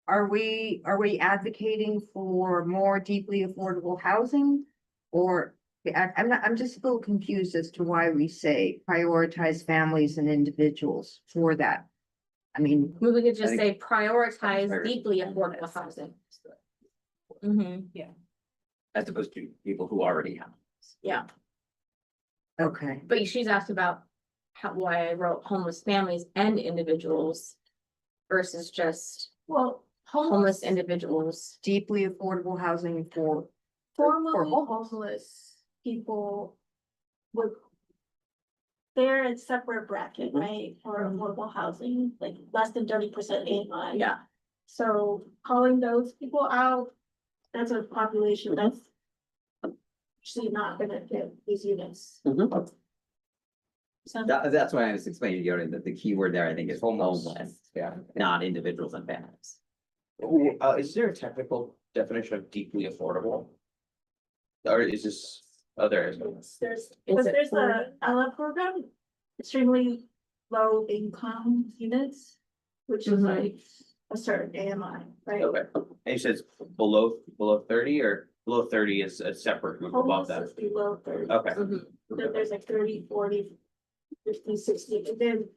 are we advocating for more deeply affordable housing? Or I'm just a little confused as to why we say prioritize families and individuals for that. I mean, We could just I say prioritize very- deeply affordable housing. Mhm. As opposed to people who already have. Yeah, okay. but she's asked about why I wrote homeless families and individuals versus just Well, homeless individuals. Deeply affordable housing for formerly homeless. homeless people would. They're in separate bracket, right, for affordable housing, like less than 30% AMI. Yeah. So calling those people out, that's a population that's. Actually not gonna get these units. So That's why I was explaining to you that the key word there, I think, is Homeless. homeless, Yeah. not individuals and families. Is there a technical definition of deeply affordable? Or is this other? there's, Is it there's for- a ELA program, extremely low income units, which is Mhm. like a certain AMI, right? Okay, and you said it's below 30 or below 30 is a separate group above Homeless that? is below 30. Okay. Mhm. Then there's like 30, 40, 50, 60, and then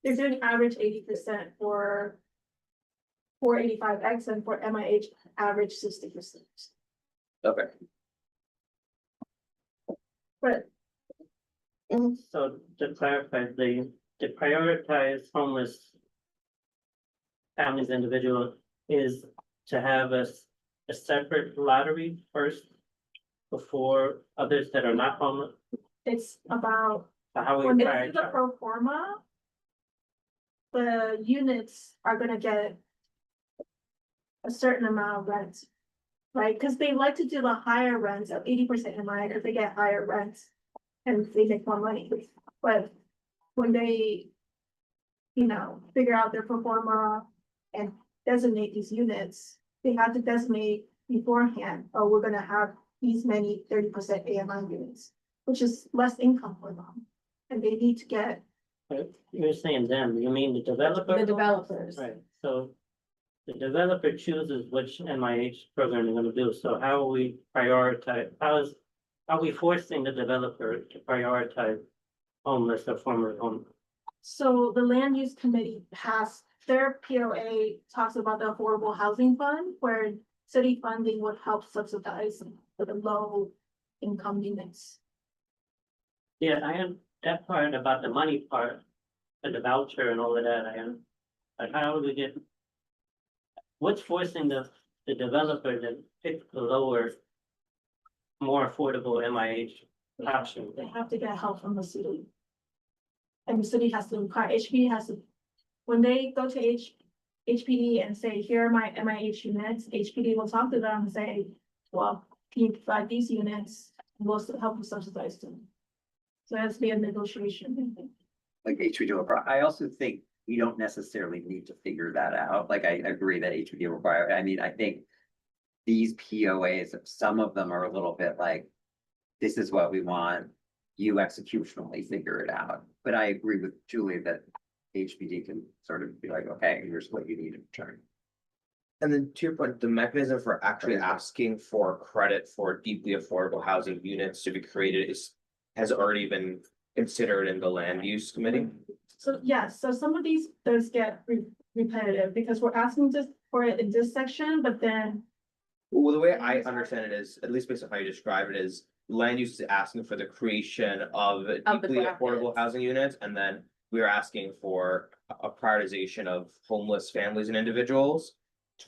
they're doing average 80% for 485X and for MIH average 60%. Okay. But So to clarify, the prioritize homeless families, individual is to have a separate lottery first before others that are not homeless. it's about, How when we they do the prioritize. pro forma, the units are gonna get a certain amount of rent, right? Cause they like to do the higher rents of 80% MI, cause they get higher rents and they make more money. But when they, figure out their pro forma and designate these units, they have to designate beforehand, oh, we're gonna have these many 30% AMI units, which is less income for them. And they need to get, You're saying them, you mean the developer? The developers. Right, so the developer chooses which MIH program they're gonna do, so how are we prioritize, are we forcing the developer to prioritize homeless or former homeless? So the land use committee has, their POA talks about the affordable housing fund, where city funding would help subsidize the low income units. Yeah, I am that part about the money part, and the voucher and all of that, I am. Like, how do we get? What's forcing the developer to pick the lower, more affordable MIH option? They have to get help from the city. And the city has to require, HPD has to, when they go to HPD and say, here are my MIH units, HPD will talk to them and say, well, can you provide these units? And we'll still help you subsidize them. So it has to be a negotiation. Like HPD will, I also think we don't necessarily need to figure that out. Like, I agree that HPD will require, I mean, I think these POAs, some of them are a little bit like, this is what we want, you executionally figure it out. But I agree with Julie that HPD can sort of be like, okay, here's what you need in return. And then to your point, the mechanism for actually asking for credit for deeply affordable housing units to be created has already been considered in the land use committee. So, yes, so some of these does get repetitive because we're asking just for it in this section, but then. Well, the way I understand it is, at least based on how you describe it, is land use is asking for the creation of deeply affordable brackets. housing units, and then we are asking for a prioritization of homeless families and individuals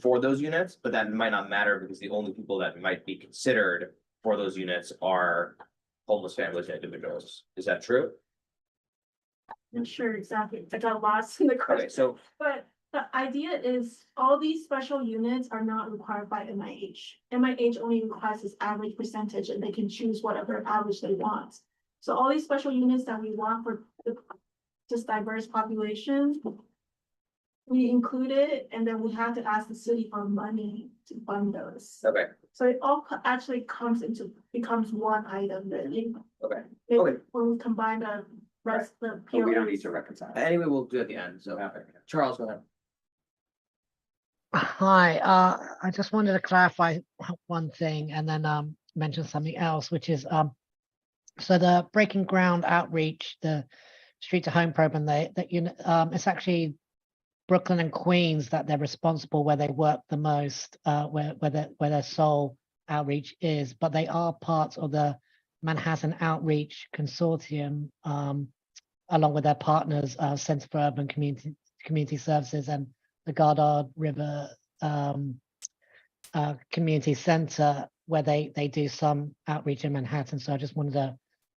for those units, but that might not matter because the only people that might be considered for those units are homeless families and individuals. Is that true? I'm sure exactly, I got lost in the Okay, question, so but the idea is all these special units are not required by MIH. MIH only requires this average percentage and they can choose whatever average they want. So all these special units that we want for just diverse populations, we include it and then we have to ask the city for money to fund those. okay, So it all actually becomes one item really. okay. Maybe Okay. when we combine the rest, the. But we don't need POAs. to reconcile. Anyway, we'll do it at the end, so Charles, go ahead. Hi, I just wanted to clarify one thing and then mention something else, which is so the Breaking Ground outreach, the Street to Home program, it's actually Brooklyn and Queens that they're responsible where they work the most, where their sole outreach is, but they are part of the Manhattan Outreach Consortium, along with their partners, Center for Urban Community Services and the Goddard River Community Center, where they do some outreach in Manhattan. So I just wanted to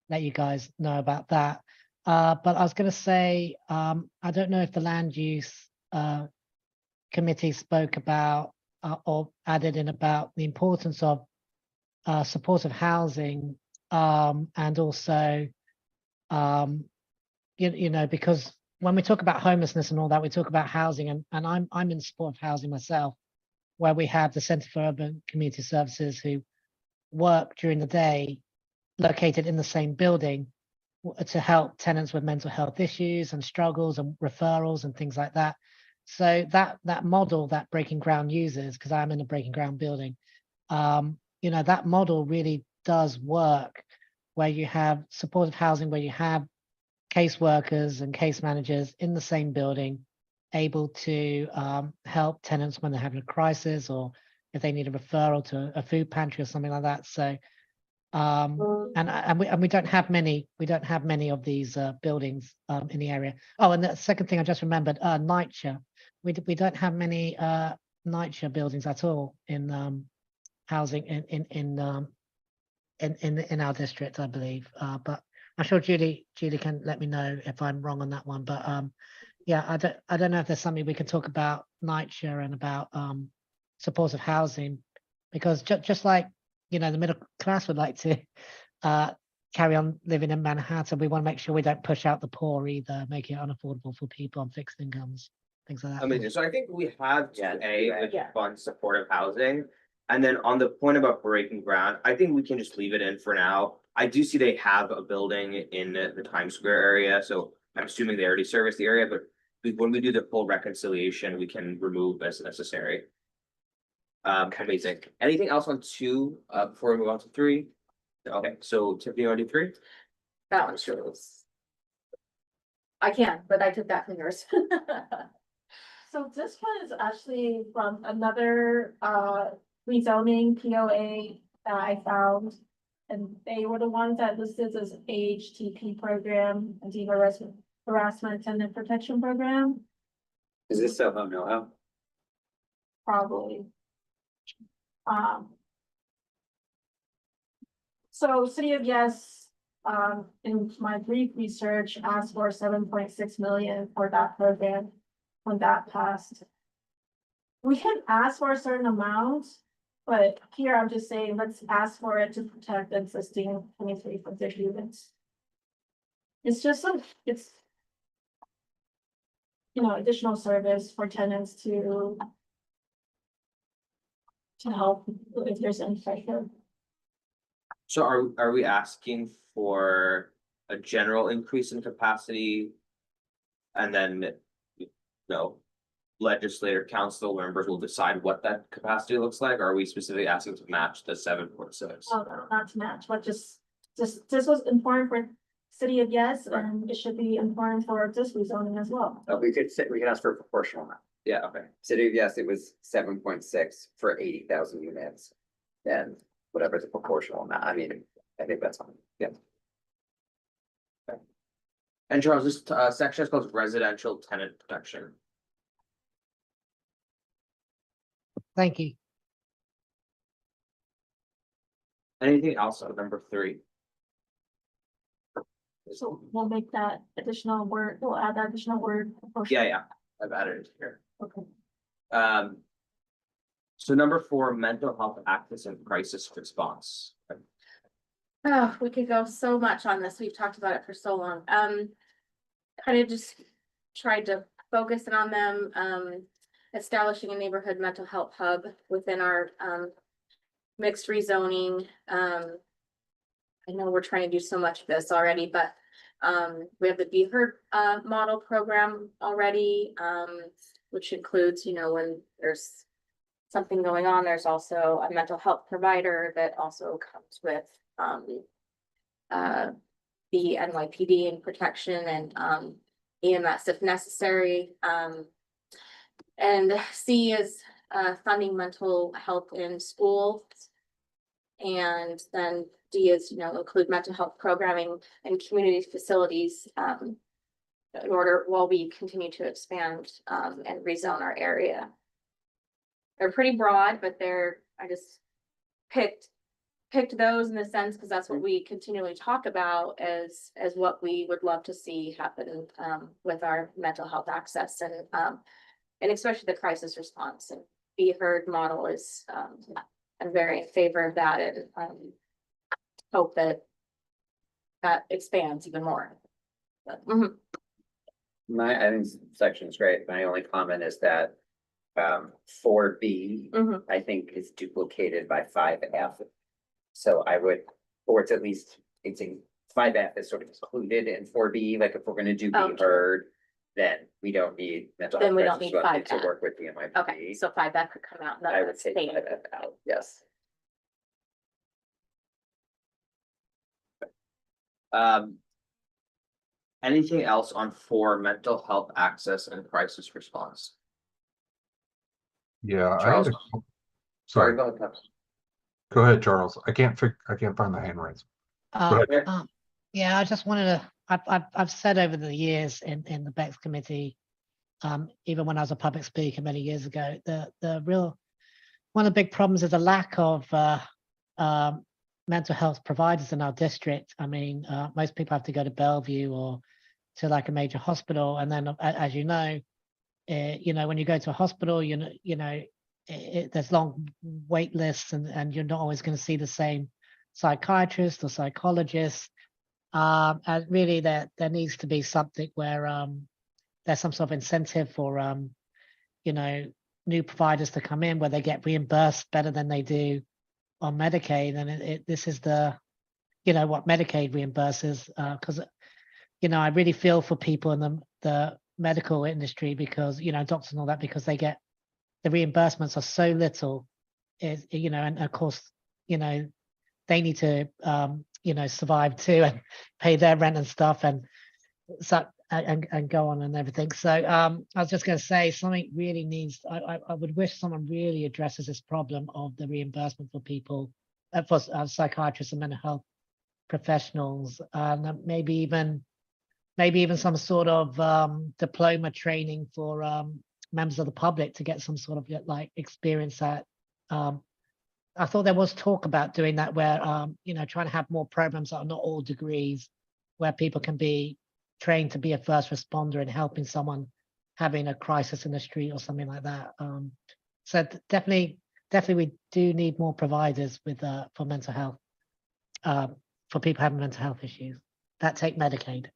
let you guys know about that. But I was going to say, I don't know if the land use committee spoke about or added in about the importance of supportive housing, and also, you know, because when we talk about homelessness and all that, we talk about housing, and I'm in support of housing myself, where we have the Center for Urban Community Services who work during the day, located in the same building, to help tenants with mental health issues and struggles and referrals and things like that. So that model that Breaking Ground uses, because I'm in a Breaking Ground building, you know, that model really does work, where you have supportive housing, where you have caseworkers and case managers in the same building, able to help tenants when they're having a crisis or if they need a referral to a food pantry or something like that. So, and we don't have many of these buildings in the area. Oh, and the second thing I just remembered, NYCHA. We don't have many NYCHA buildings at all in housing in our district, I believe. But I'm sure Julie can let me know if I'm wrong on that one. But yeah, I don't know if there's something we can talk about NYCHA and about supportive housing, because just like, you know, the middle class would like to carry on living in Manhattan, we want to make sure we don't push out the poor either, make it unaffordable for people on fixed incomes, things like that. Amazing. So I think we have Yeah, 2A, which yeah. funds supportive housing. And then on the point about Breaking Ground, I think we can just leave it in for now. I do see they have a building in the Times Square area, so I'm assuming they already service the area, but when we do the full reconciliation, we can remove as necessary. Amazing. Anything else on 2, before we move on to 3? Okay, so Tiffany, you want to do 3? Balance rules. I can, but I took that from yours. So this one is actually from another rezoning POA that I found. And they were the ones that listed as AHTP program, anti-harassment attendant protection program, Is this Soho NoHo? probably. So City of Yes, in my brief research, asked for 7.6 million for that program when that passed. We can ask for a certain amount, but here I'm just saying, let's ask for it to protect the existing 23 project units. It's just it's additional service for tenants to help if there's any pressure. So are we asking for a general increase in capacity? And then, legislator council members will decide what that capacity looks like, or are we specifically asking to match the 7.6? Oh, no, not to match, but just this was important for City of Yes, and it should be important for this rezoning as well. We could ask for a proportional amount. Yeah, okay. City of Yes, it was 7.6 for 80,000 units. Then whatever the proportional amount, I mean, I think that's fine. Yeah. And Charles, this section is called residential tenant protection. Thank you. Anything else on number 3? So we'll make that additional word, we'll add that additional word. Yeah, I've added it here. Okay. So number 4, mental health access and crisis response. Oh, we could go so much on this. We've talked about it for so long. Kind of just tried to focus in on them, establishing a neighborhood mental health hub within our mixed rezoning. I know we're trying to do so much of this already, but we have the Be Heard model program already, which includes, when there's something going on, there's also a mental health provider that also comes with the NYPD and protection and EMS if necessary. And C is funding mental health in schools. And then D is, include mental health programming and community facilities in order while we continue to expand and rezone our area. They're pretty broad, but I just picked those in the sense because that's what we continually talk about as what we would love to see happen with our mental health access and especially the crisis response. And Be Heard model is I'm very in favor of that and hope that expands even more. But, I think section is great. My only comment is that 4B, I think is duplicated by 5F. So I would, or it's at least, it's in 5F is sort of included in 4B, like if we're gonna do Be Heard, then we don't need mental health. Then we don't need crisis 5F. to work with the NYPD. okay, so 5F could come out. And I would that's take staying. 5F out, yes. Anything else on 4, mental health access and crisis response? Yeah, Charles? Sorry, Go ahead. go ahead, Charles. I can't find the hand raise. Yeah, I just wanted to, I've said over the years in the BEX committee, even when I was a public speaker many years ago, one of the big problems is a lack of mental health providers in our district. I mean, most people have to go to Bellevue or to like a major hospital. And then as you know, when you go to a hospital, there's long wait lists and you're not always going to see the same psychiatrist or psychologist. And really there needs to be something where there's some sort of incentive for new providers to come in where they get reimbursed better than they do on Medicaid. And this is what Medicaid reimburses, because I really feel for people in the medical industry because doctors and all that, because they get the reimbursements are so little, and of course they need to survive too and pay their rent and stuff, and so and go on and everything. So I was just going to say something really needs. I would wish someone really addresses this problem of the reimbursement for people, for psychiatrists and mental health professionals, and maybe even some sort of diploma training for members of the public to get some sort of like experience at. I thought there was talk about doing that, where trying to have more programs that are not all degrees, where people can be trained to be a first responder and helping someone having a crisis in the street or something like that. So definitely we do need more providers with for mental health, for people having mental health issues that take Medicaid.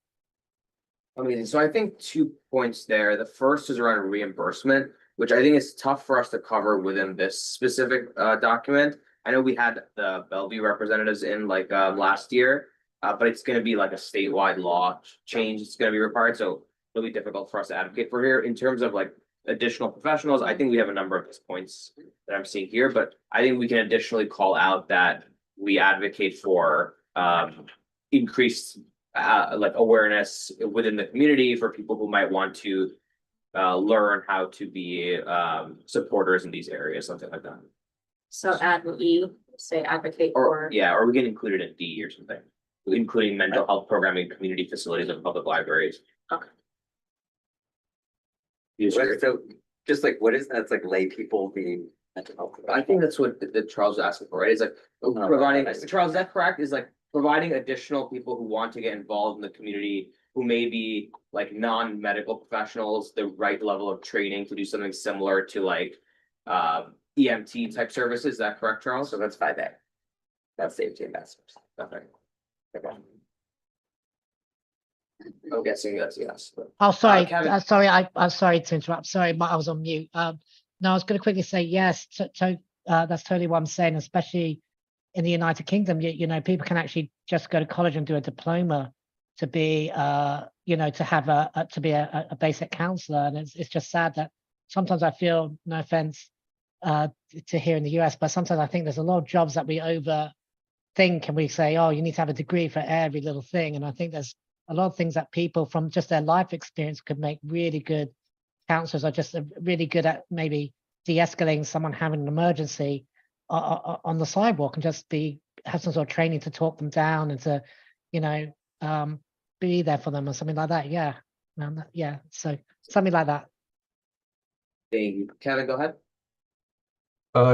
Amazing. So I think 2 points there. The first is around reimbursement, which I think is tough for us to cover within this specific document. I know we had the Bellevue representatives in last year, but it's gonna be like a statewide law change. It's gonna be required, so it'll be difficult for us to advocate for here. In terms of like additional professionals, I think we have a number of these points that I'm seeing here, but I think we can additionally call out that we advocate for increased awareness within the community for people who might want to learn how to be supporters in these areas, something like that. So add what you say, advocate Or for. yeah, or we can include it in D or something, including mental health programming, community facilities and public libraries. Okay. So just like, what is that? It's like lay people being mental health. I think that's what that Charles is asking for, right? It's like providing, Charles, is that correct? Is like providing additional people who want to get involved in the community, who may be like non-medical professionals, the right level of training to do something similar to like EMT type services. Is that correct, Charles? So that's 5A. That's safety ambassadors. Okay. Okay. I'm guessing that's yes. But Oh, sorry. Kevin. Sorry, I'm sorry to interrupt. Sorry, I was on mute. No, I was going to quickly say yes. That's totally what I'm saying. Especially in the United Kingdom, people can actually just go to college and do a diploma to be, to have a basic counselor. And it's just sad that sometimes I feel, no offense to here in the US, but sometimes I think there's a lot of jobs that we overthink and we say, oh, you need to have a degree for every little thing. And I think there's a lot of things that people from just their life experience could make really good counselors, or just really good at maybe de-escalating someone having an emergency on the sidewalk, and just have some sort of training to talk them down and to, be there for them or something like that. Yeah. Yeah. So something like that. Thank you. Kevin, go ahead.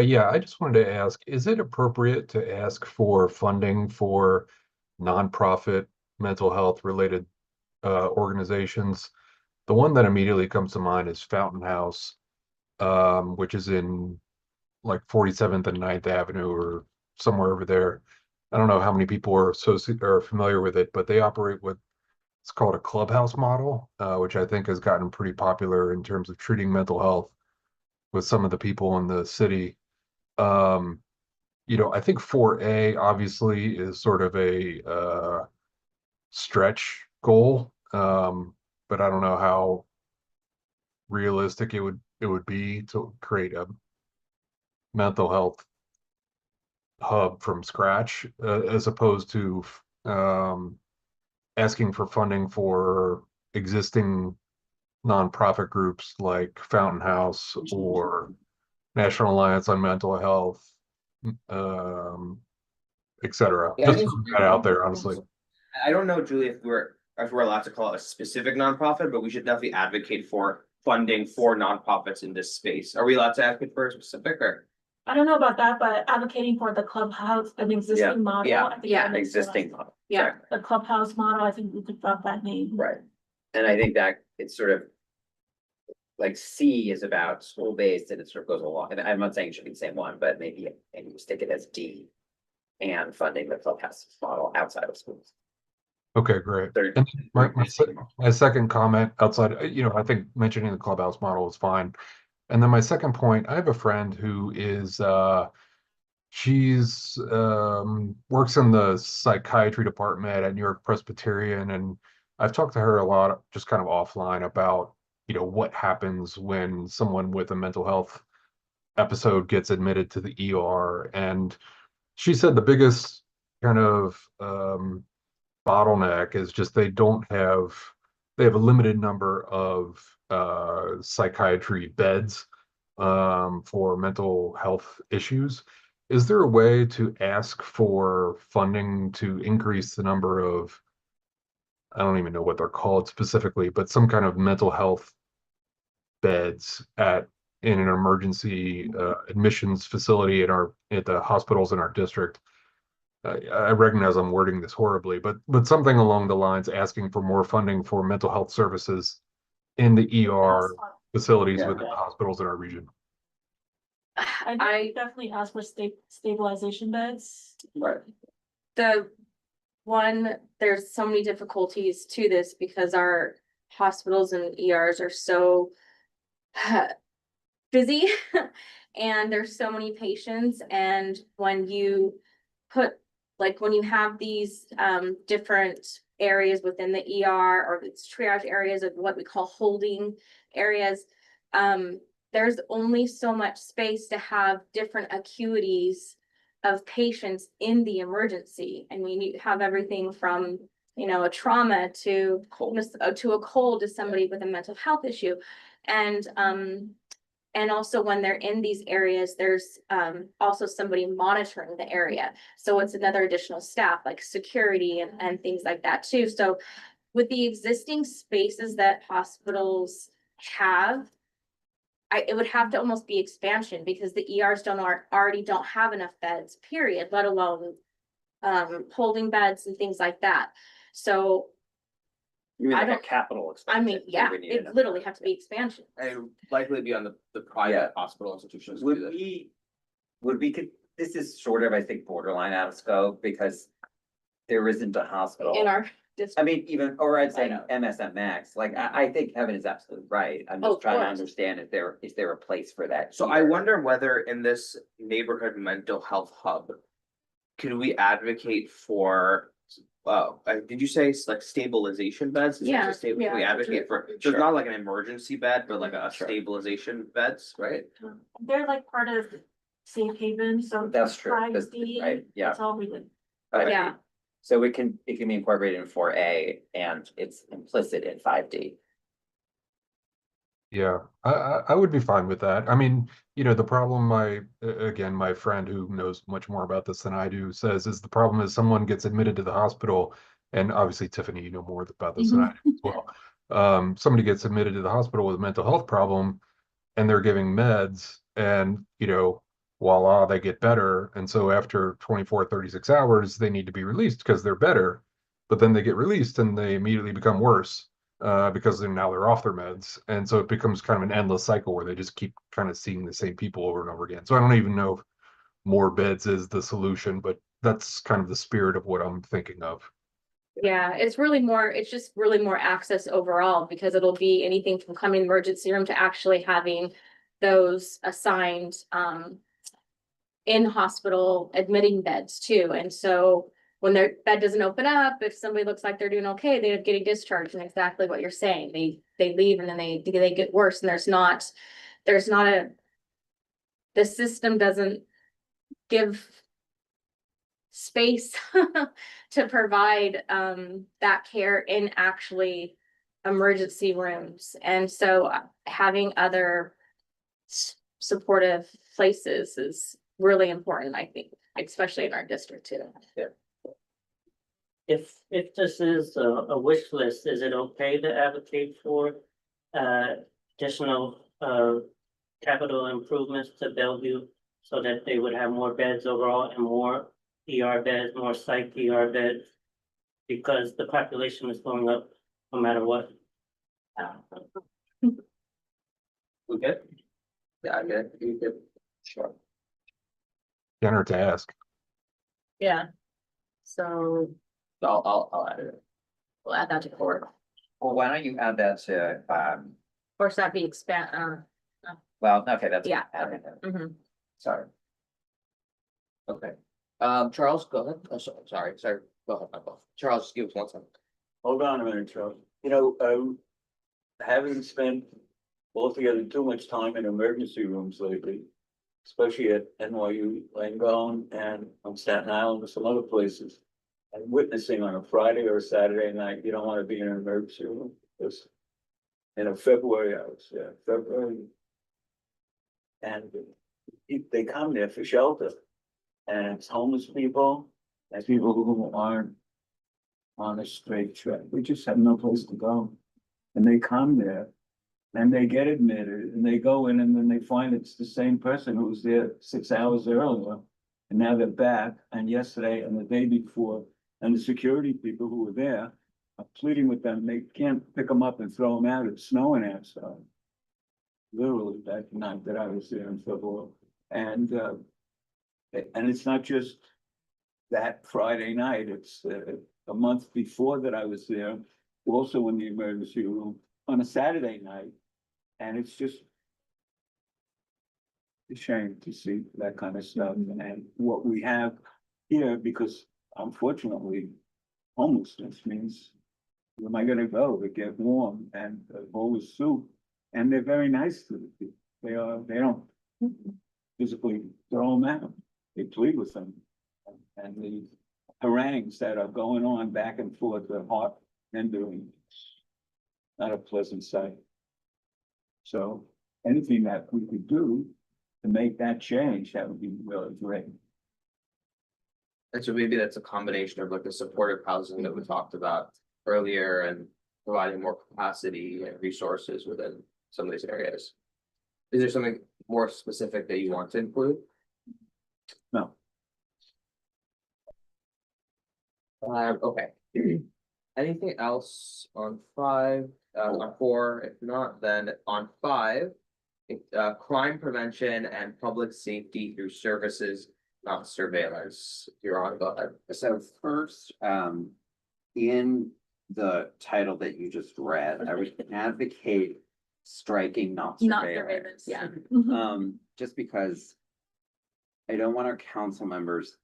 Yeah, I just wanted to ask, is it appropriate to ask for funding for nonprofit mental health related organizations? The one that immediately comes to mind is Fountain House, which is in like 47th and 9th Avenue or somewhere over there. I don't know how many people are familiar with it, but they operate with, it's called a clubhouse model, which I think has gotten pretty popular in terms of treating mental health with some of the people in the city. I think 4A obviously is sort of a stretch goal, but I don't know how realistic it would be to create a mental health hub from scratch, as opposed to asking for funding for existing nonprofit groups like Fountain House or National Alliance on Mental Health, etc. Yeah, Just putting that out there, honestly. I don't know, Julie, if we're allowed to call it a specific nonprofit, but we should definitely advocate for funding for nonprofits in this space. Are we allowed to advocate for a specific, or? I don't know about that, but advocating for the clubhouse, an existing model. yeah, I think yeah, that makes sense. Existing model. Yeah. The clubhouse model, I think we could drop that name. Right. And I think that it's sort of like C is about school-based and it sort of goes along. And I'm not saying it should be the same one, but maybe we stick it as D and funding the clubhouse model outside of schools. Okay, great. Third- And my second comment outside, I think mentioning the clubhouse model is fine. And then my second point, I have a friend who is, she's works in the psychiatry department at New York Presbyterian, and I've talked to her a lot, just kind of offline, about what happens when someone with a mental health episode gets admitted to the ER. And she said the biggest kind of bottleneck is just they don't have they have a limited number of psychiatry beds for mental health issues. Is there a way to ask for funding to increase the number of, I don't even know what they're called specifically, but some kind of mental health beds in an emergency admissions facility at the hospitals in our district? I recognize I'm wording this horribly, but something along the lines asking for more funding for mental health services in the ER facilities Yeah. within the hospitals in our region. I definitely ask for stabilization beds. Right. There's so many difficulties to this because our hospitals and ERs are so busy and there's so many patients, and when you have these different areas within the ER, or it's triage areas of what we call holding areas, there's only so much space to have different acuities of patients in the emergency. I mean, you have everything from, a trauma to a cold to somebody with a mental health issue. And also when they're in these areas, there's also somebody monitoring the area. So it's another additional staff like security and things like that too. So with the existing spaces that hospitals have, it would have to almost be expansion, because the ERs already don't have enough beds, period, let alone holding beds and things like that. So You mean I like a don't- capital I expense? mean, yeah, it literally have to be expansion. And it would likely be on the private hospital institutions. to do Would that. this is sort of, I think, borderline out of scope because there isn't a hospital. In our I district, mean, even, or I'd say know. MSM Max, like, I think Kevin is absolutely right. I'm Oh, just of trying to course. understand is there a place for that? So I here? wonder whether in this neighborhood mental health hub, could we advocate for, did you say like stabilization beds? Is it Yeah, just Can we yeah. advocate for, so Sure. it's not like an emergency bed, but like a Sure. stabilization beds, right? They're like part of safe haven, so. That's true, 5D, right, yeah. That's all we did. Okay. Yeah. So it can be incorporated in 4A and it's implicit in 5D. Yeah, I would be fine with that. I mean, the problem again, my friend who knows much more about this than I do says is the problem is someone gets admitted to the hospital, and obviously Tiffany, you know more about this than I do as well. Somebody gets admitted to the hospital with a mental health problem and they're giving meds, and voila, they get better. And so after 24, 36 hours, they need to be released because they're better, but then they get released and they immediately become worse. Because they're off their meds. And so it becomes kind of an endless cycle where they just keep kind of seeing the same people over and over again. So I don't even know if more beds is the solution, but that's kind of the spirit of what I'm thinking of. Yeah, it's just really more access overall, because it'll be anything from coming to the emergency room to actually having those assigned in hospital admitting beds too. And so when their bed doesn't open up, if somebody looks like they're doing okay, they're getting discharged, and exactly what you're saying. They leave and then they get worse, and the system doesn't give space to provide that care in actually emergency rooms. And so having other supportive places is really important, I think, especially in our district too. If this is a wish list, is it okay to advocate for additional capital improvements to Bellevue so that they would have more beds overall and more ER beds, more psych ER beds? Because the population is going up no matter what. We good? Yeah, I'm good. You good? Sure. Jenner to ask. Yeah. So I'll add it. we'll add that to the board. Well, why don't you add that to, Or should that be well, okay, that's. Yeah. add it. Sorry. Okay. Charles, go ahead. Oh, sorry. Go ahead, Michael. Charles, just give us 1 second. Hold on a minute, Charles. Having spent altogether too much time in emergency rooms lately, especially at NYU Langone and on Staten Island and some other places, and witnessing on a Friday or a Saturday night, you don't want to be in an emergency room. was in February, February. And they come there for shelter. And it's homeless people, and people who aren't on a straight track. We just have no place to go. And they come there and they get admitted and they go in and then they find it's the same person who was there 6 hours earlier. And now they're back, and yesterday and the day before, and the security people who were there are pleading with them, they can't pick them up and throw them out, it's snowing outside. Literally that night that I was there in February, and it's not just that Friday night, it's a month before that I was there, also in the emergency room on a Saturday night, and it's just a shame to see that kind of stuff and what we have here, because unfortunately, homelessness means where am I gonna go to get warm and a bowl of soup? And they're very nice to the people. They don't physically throw them out. They plead with them. And the harangues that are going on back and forth are hot and doing. Not a pleasant sight. So anything that we could do to make that change, that would be really great. And so maybe that's a combination of like the supportive housing that we talked about earlier and providing more capacity and resources within some of these areas. Is there something more specific that you want to include? No. Okay. Anything else on 5, on 4? If not, then on 5, crime prevention and public safety through services, not surveillance. You're on, go ahead. So first, in the title that you just read, I would advocate striking not Not surveillance. surveillance, yeah. Just because I don't want our council members,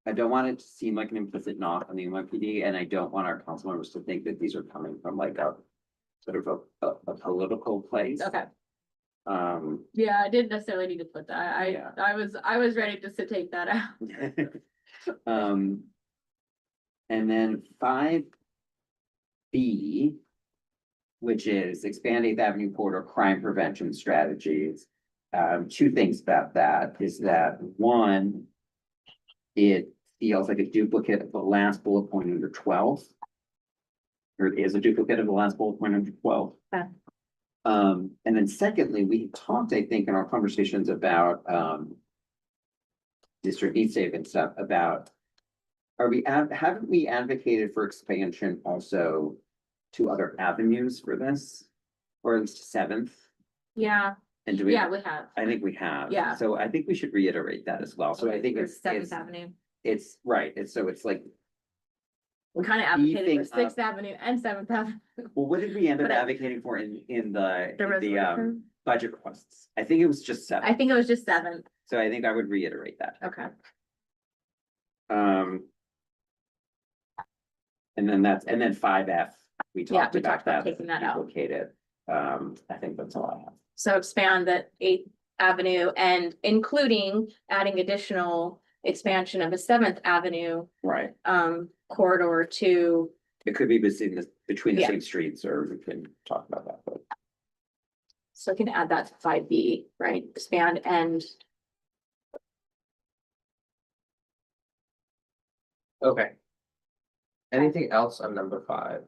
I don't want it to seem like an implicit knock on the NYPD, and I don't want our council members to think that these are coming from like a sort of a political place. Okay, Um, yeah, I didn't necessarily need to put that. Yeah. I was ready just to take that out. And then 5B, which is expand 8th Avenue corridor crime prevention strategies. 2 things about that is that 1, it feels like a duplicate of the last bullet point under 12. Or it is a duplicate of the last bullet point under 12. Okay. And then secondly, we talked, I think, in our conversations about district need save and stuff about, haven't we advocated for expansion also to other avenues for this? Or at least 7th? Yeah, And do we? yeah, we have. I think we have. Yeah. So I think we should reiterate that as well. So I think There's it's, Seventh Avenue. it's right. It's so it's like, We kind of advocated beefing for Sixth Avenue and Seventh Avenue. well, what did we end up But I- advocating for in The the resolution. budget requests? I think it was just I 7. think it was just 7. So I think I would reiterate that. Okay. And then 5F, we talked we about talked about that. taking that out. Duplicated. I think that's all I have. So expand that 8th Avenue and including adding additional expansion of a 7th Avenue Right. corridor to, It could be between the Yeah. same streets, or we can talk about that, but. so I can add that to 5B, right? Expand and Okay. Anything else on number 5?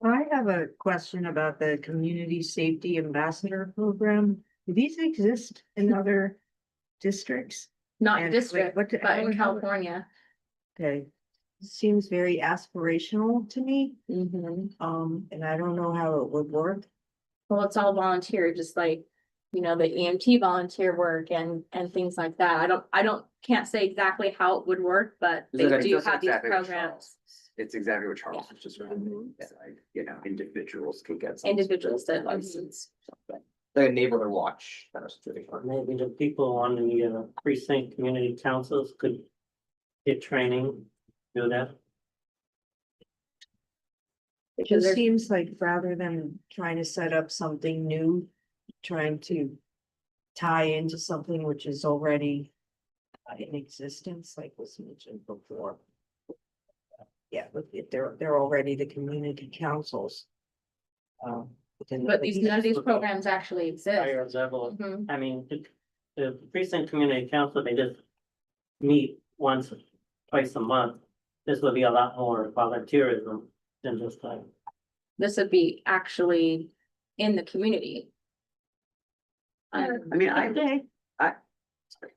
I have a question about the Community Safety Ambassador Program. Do these exist in other districts? not And district, wait, but in how- California. Okay, seems very aspirational to me, Mhm. and I don't know how it would work. Well, it's all volunteer, just like, you know, the EMT volunteer work and things like that. Can't say exactly how it would work, but they It's do just have these exactly what programs. It's exactly what Charles Yeah. was just saying. It's like, individuals could get. Individuals that license. something. Like a neighborhood watch kind of situation. Maybe the people on the precinct community councils could get training, do that. It Because just they're- seems like rather than trying to set up something new, trying to tie into something which is already in existence, like was mentioned before. Yeah, but if they're already the community councils. But none of these programs actually exist. Higher level, Mhm. I mean, the precinct community council, they just meet once, twice a month. This would be a lot more volunteerism than just like. This would be actually in the community. I mean,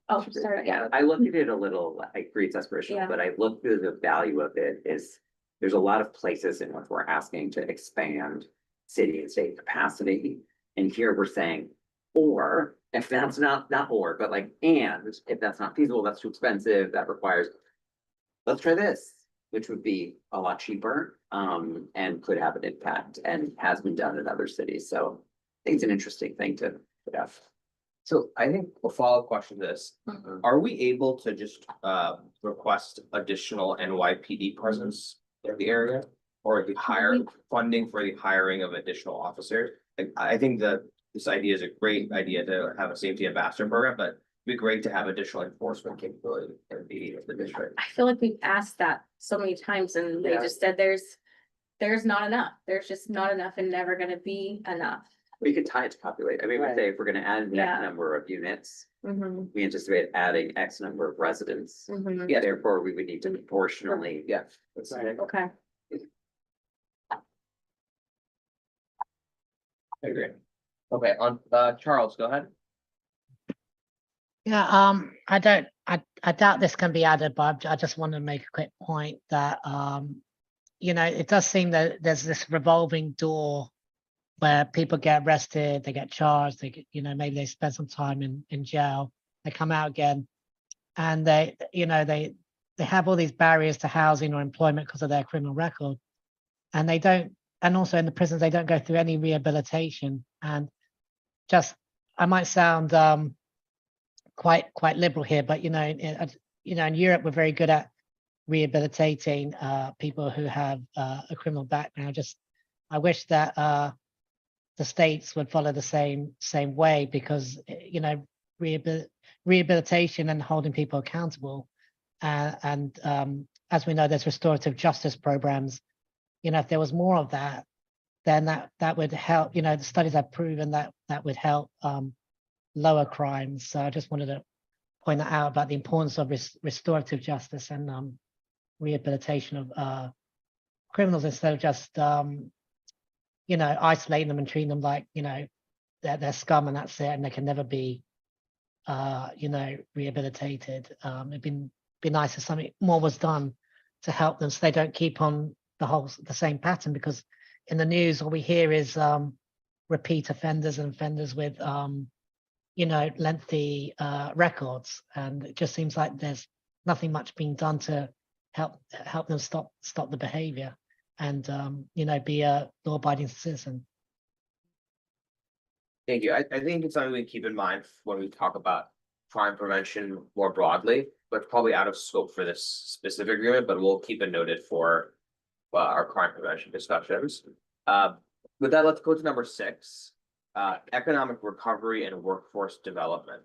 Oh, sorry, yeah. I look at it a little, I agree it's aspirational, Yeah. but I look at the value of it is. There's a lot of places in which we're asking to expand city and state capacity. And here we're saying, or if that's not or, but like, and if that's not feasible, that's too expensive, that requires. Let's try this, which would be a lot cheaper, and could have an impact and has been done in other cities. So I think it's an interesting thing to put out. So I think a follow-up question to this, Mhm. are we able to just request additional NYPD presence in the area? Or the hire funding for the hiring of additional officers? Like, I think that this idea is a great idea to have a safety ambassador program, but it'd be great to have additional enforcement capability in the district. I feel like we've asked that so many times and they Yeah. just said there's not enough. There's just not enough and never gonna be enough. We could tie it to populate. I mean, we Right. say if we're gonna add X Yeah. number of units, Mhm, we anticipate adding X number of residents. mhm. Yeah. Therefore, we would need to proportionally. Yeah. Okay. I agree. Okay, on, Charles, go ahead. Yeah, I doubt this can be added, but I just want to make a quick point that, it does seem that there's this revolving door where people get arrested, they get charged, they get, maybe they spend some time in jail, they come out again, and they have all these barriers to housing or employment because of their criminal record, and they don't, and also in the prisons they don't go through any rehabilitation. And just, I might sound quite liberal here, but in Europe we're very good at rehabilitating people who have a criminal background. I wish that the states would follow the same way, because rehabilitation and holding people accountable, and as we know, there's restorative justice programs. If there was more of that, then that would help. The studies have proven that would help lower crimes. So I just wanted to point that out about the importance of restorative justice and rehabilitation of criminals, instead of just isolating them and treating them like they're scum and that's it, and they can never be rehabilitated. It'd be nice if something more was done to help them so they don't keep on the same pattern, because in the news all we hear is repeat offenders and offenders with lengthy records, and it just seems like there's nothing much being done to help them stop the behavior and be a law-abiding citizen. Thank you. I think it's something we keep in mind when we talk about crime prevention more broadly, but probably out of scope for this specific agreement, but we'll keep it noted for our crime prevention discussions. With that, let's go to number 6, economic recovery and workforce development.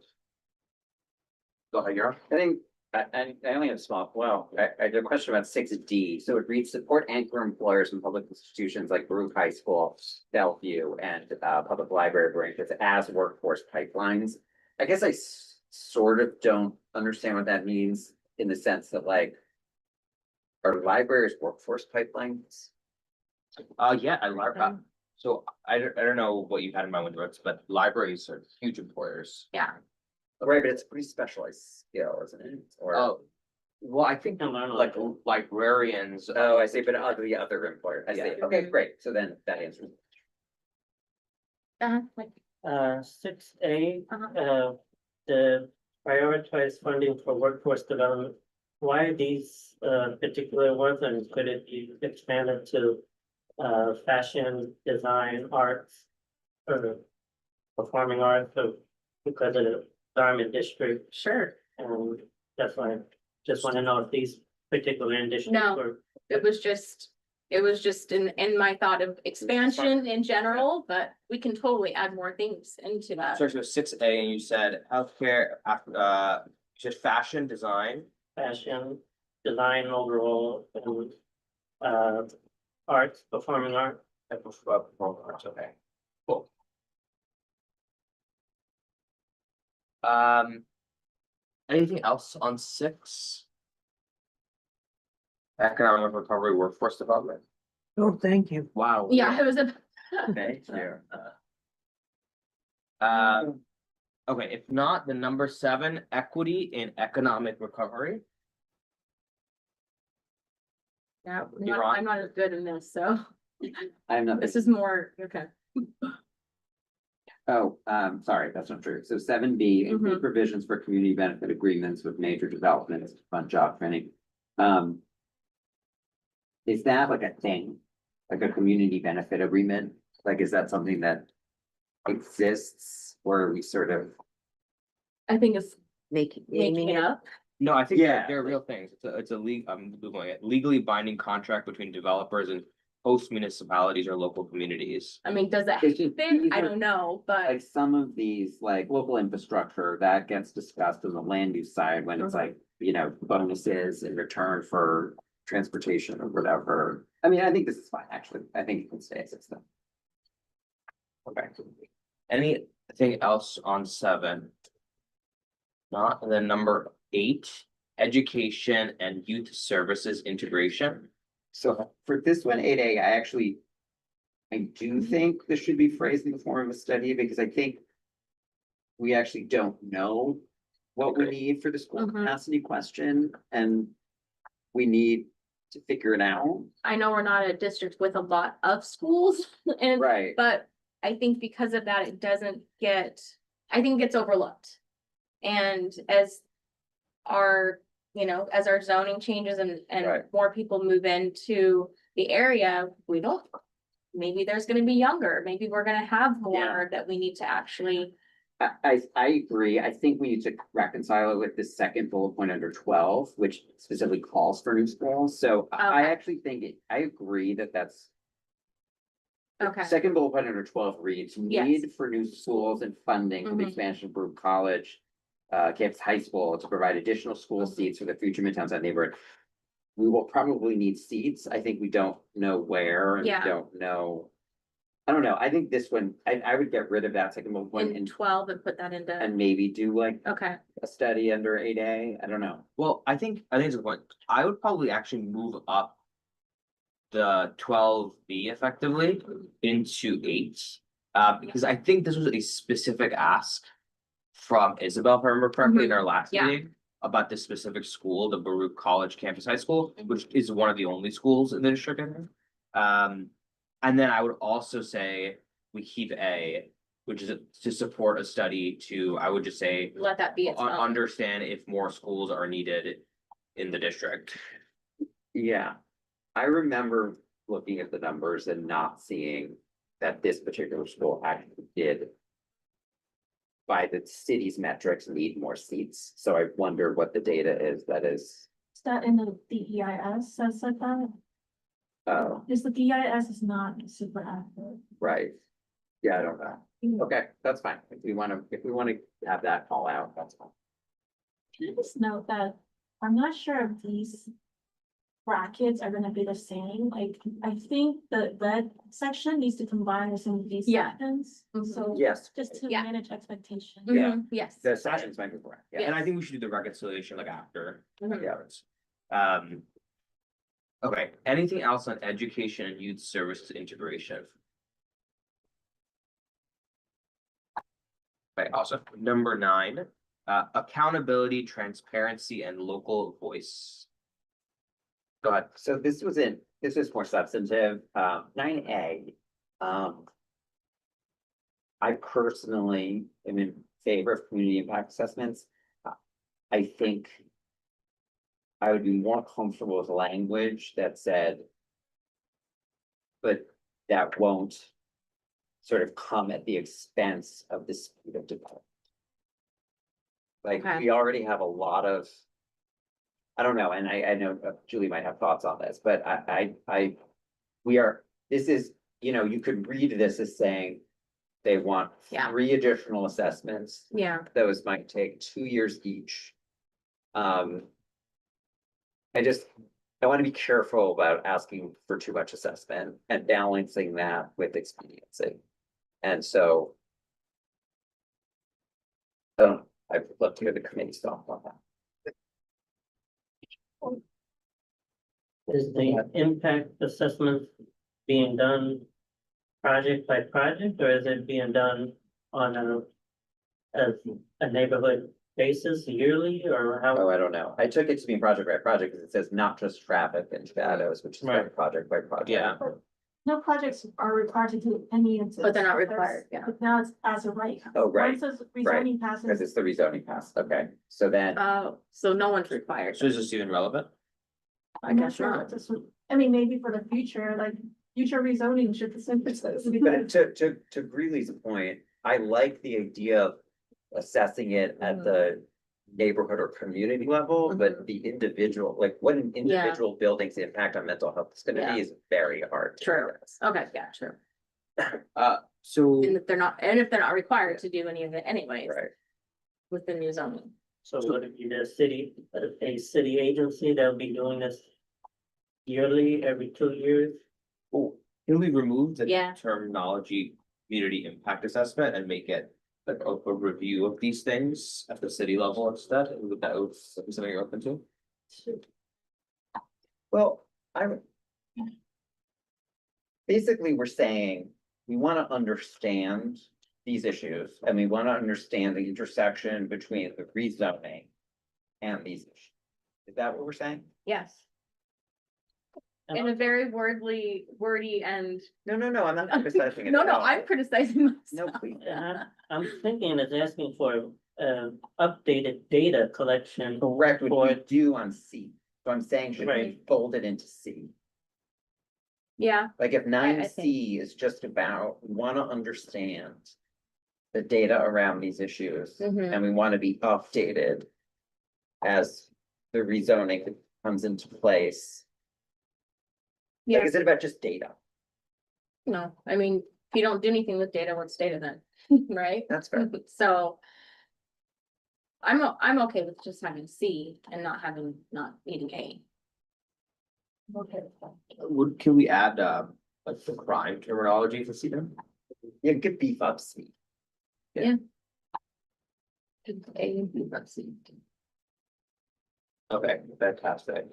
Go ahead, Yara. I think, I only have a small, I had a question about 6D. So it reads support anchor employers in public institutions like Baruch High School, Bellevue, and public library branches as workforce pipelines. I guess I sort of don't understand what that means, in the sense that, like, are libraries workforce pipelines? Yeah, so I don't know what you had in mind with words, but libraries are huge employers. Yeah. Right, but it's a pretty specialized skill, isn't it? Or, Oh, well, I think Can learn a like lot. I librarians. see, but the other employer, I see. Yeah. Okay, great. So then that answers. Like, 6A, uh-huh. the prioritized funding for workforce development. Why are these particular ones, and could it be expanded to fashion, design, arts, or performing arts, or because of the garment district? Sure. And that's why I just want to know if these particular industries No. were. It was just in my thought of expansion in general, but we can totally add more things into that. Starts with 6A and you said healthcare, you said fashion, design. Fashion, design overall, and arts, performing art. Okay, cool. Anything else on 6? Economic recovery workforce development. Oh, thank you. Wow. Yeah, it was a. Thank you. Okay, if not, the number 7, equity in economic recovery. Yeah, You're on. I'm not as good in this, so I'm not. this is more, okay. Oh, sorry, that's not true. So 7B, include provisions for community benefit agreements with major developments to fund job training. Is that like a thing? Like a community benefit agreement? Like, is that something that exists or we sort of? I think it's Making making it up. No, I think Yeah, they're real things. It's a I'm Googling it, legally binding contract between developers and host municipalities or local communities. I mean, does that It's just- fit? these I are- don't know, but Like some of these, like local infrastructure, that gets discussed on the land use side when it's like, you know, bonuses in return for transportation or whatever. I mean, I think this is fine, actually. I think it can stay as it's done. Okay. Anything else on 7? Not, and then number 8, education and youth services integration. So for this one, 8A, I do think this should be phrased in the form of a study because I think we actually don't know what we need for the school Mhm. capacity question, and we need to figure it out. I know we're not a district with a lot of schools and, Right. but I think because of that, it doesn't get, I think it gets overlooked. And as our, as our zoning changes and Right. more people move into the area, we don't. Maybe there's gonna be younger, maybe we're gonna have more that we need to actually, I agree. I think we need to reconcile it with the second bullet point under 12, which specifically calls for new schools. So I Okay. actually think I agree that that's. the Okay. Second bullet point under 12 reads, Yes. need for new schools and funding for the Mhm. expansion of Broome College. Campus high school to provide additional school seats for the future Midtown neighborhood. We will probably need seats. I think we don't know where and we Yeah. don't know. I don't know. I think this one, I would get rid of that second bullet point in and 12 and put that into, and maybe do like okay, a study under 8A. I don't know. Well, I think it's a point. I would probably actually move up the 12B effectively into 8. Because I think this was a specific ask from Isabel, if I remember correctly, in our last Yeah. meeting about this specific school, the Baruch College Campus High School, Mhm. which is one of the only schools in the district. I think. And then I would also say we keep A, which is to support a study to, I would just say, let that be its own. understand if more schools are needed in the district. Yeah. I remember looking at the numbers and not seeing that this particular school actually did. By the city's metrics, need more seats. So I wonder what the data is that is, Is that in the DEIS says like that? Is the DEIS is not super accurate. right. Yeah, I don't know. Okay, that's fine. If we wanna have that call out, that's fine. Can I just note that I'm not sure if these brackets are gonna be the same, like, I think the red section needs to combine with some of these Yeah. sections, Mhm. so Yes, just to Yeah. manage expectations. Yeah. Yes. the sections might be correct. Yeah. And I think we should do the reconciliation like after. Mhm. Yeah. Okay, anything else on education and youth services integration? Okay, also, number 9, accountability, transparency, and local voice. Go ahead. So this is more substantive, 9A. I personally am in favor of community impact assessments. I think. I would be more comfortable with language that said. But that won't. Sort of come at the expense of the speed of development. Like, Okay. we already have a lot of. I don't know, and I know Julie might have thoughts on this, but this is, you could read this as saying. They want Yeah. 3 additional assessments, Yeah, those might take 2 years each. I just, I want to be careful about asking for too much assessment and balancing that with expediency. And so. I'd love to hear the committee's thought on that. Is the impact assessment being done project by project, or is it being done on as a neighborhood basis yearly, or how? Oh, I don't know. I took it to be project by project because it says not just traffic and shadows, which is like Right. project by project. Yeah. No projects are required to do any of this. But they're not There's- required, yeah. But now it's as a right. Oh, right, Once this right. rezoning Because passes, it's the rezoning pass. Okay, so then, Oh, so no one's required. So is this even relevant? I I'm not guess sure not. what this would, I mean, maybe for the future, like, future rezoning should the synthesis. but to Greeley's point, I like the idea of assessing it at the neighborhood or community level, but the individual, like what an individual building's impact on mental health is gonna Yeah. be is very hard. to True. assess. Okay, yeah, true. So And if they're not required to do any of it anyways, Right. with the new zoning. So would it be the city, a city agency that'll be doing this yearly, every 2 years? oh, can we remove the Yeah. terminology community impact assessment and make it like a review of these things at the city level instead? Would that be something you're open to? Well, basically, we're saying, we wanna understand these issues, and we wanna understand the intersection between the rezoning and these issues. Is that what we're saying? Yes. In a very wordy and, No, I'm not criticizing it. no, at no, all. I'm criticizing No, myself. please. I'm thinking it's asking for updated data collection. Correct, which we For- do on C. So I'm saying, should we Right. fold it into C? Yeah, Like if I nine think- C is just about, we wanna understand the data around these issues, Mhm. and we wanna be updated as the rezoning comes into place. Like, Yeah. is it about just data? no, I mean, if you don't do anything with data, what's data then, right? That's fair. So. I'm okay with just having C and not needing A. Okay. Can we add like the crime terminology for CDM? You could beef up C. A and B, let's see. Okay, fantastic.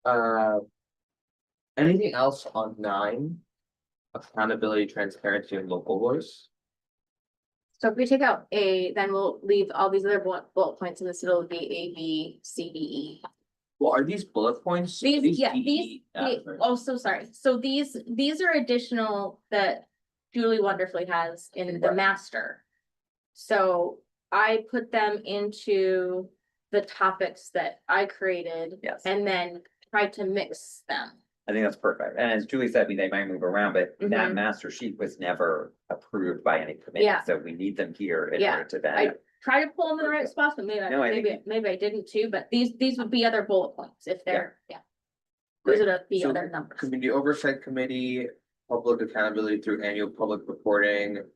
Uh, anything else on 9? Accountability, transparency, and local voice? So if we take out A, then we'll leave all these other bullet points in this, it'll be A, B, C, D, E. Well, are these bullet points? Are These, yeah, D, these, E, F, or- oh, so sorry. So these are additional that Julie wonderfully has in the Right. master. So I put them into the topics that I created Yes, and then tried to mix them. I think that's perfect. And as Julie said, they might move around, but that Mhm. master sheet was never approved by any committee, Yeah. so we need them here in Yeah, order to then. Try to pull them in the right spots, but No, I think maybe I didn't too, but these would be other bullet points if they're, yeah. Those are the So, other numbers. Community Oversight Committee, public accountability through annual public reporting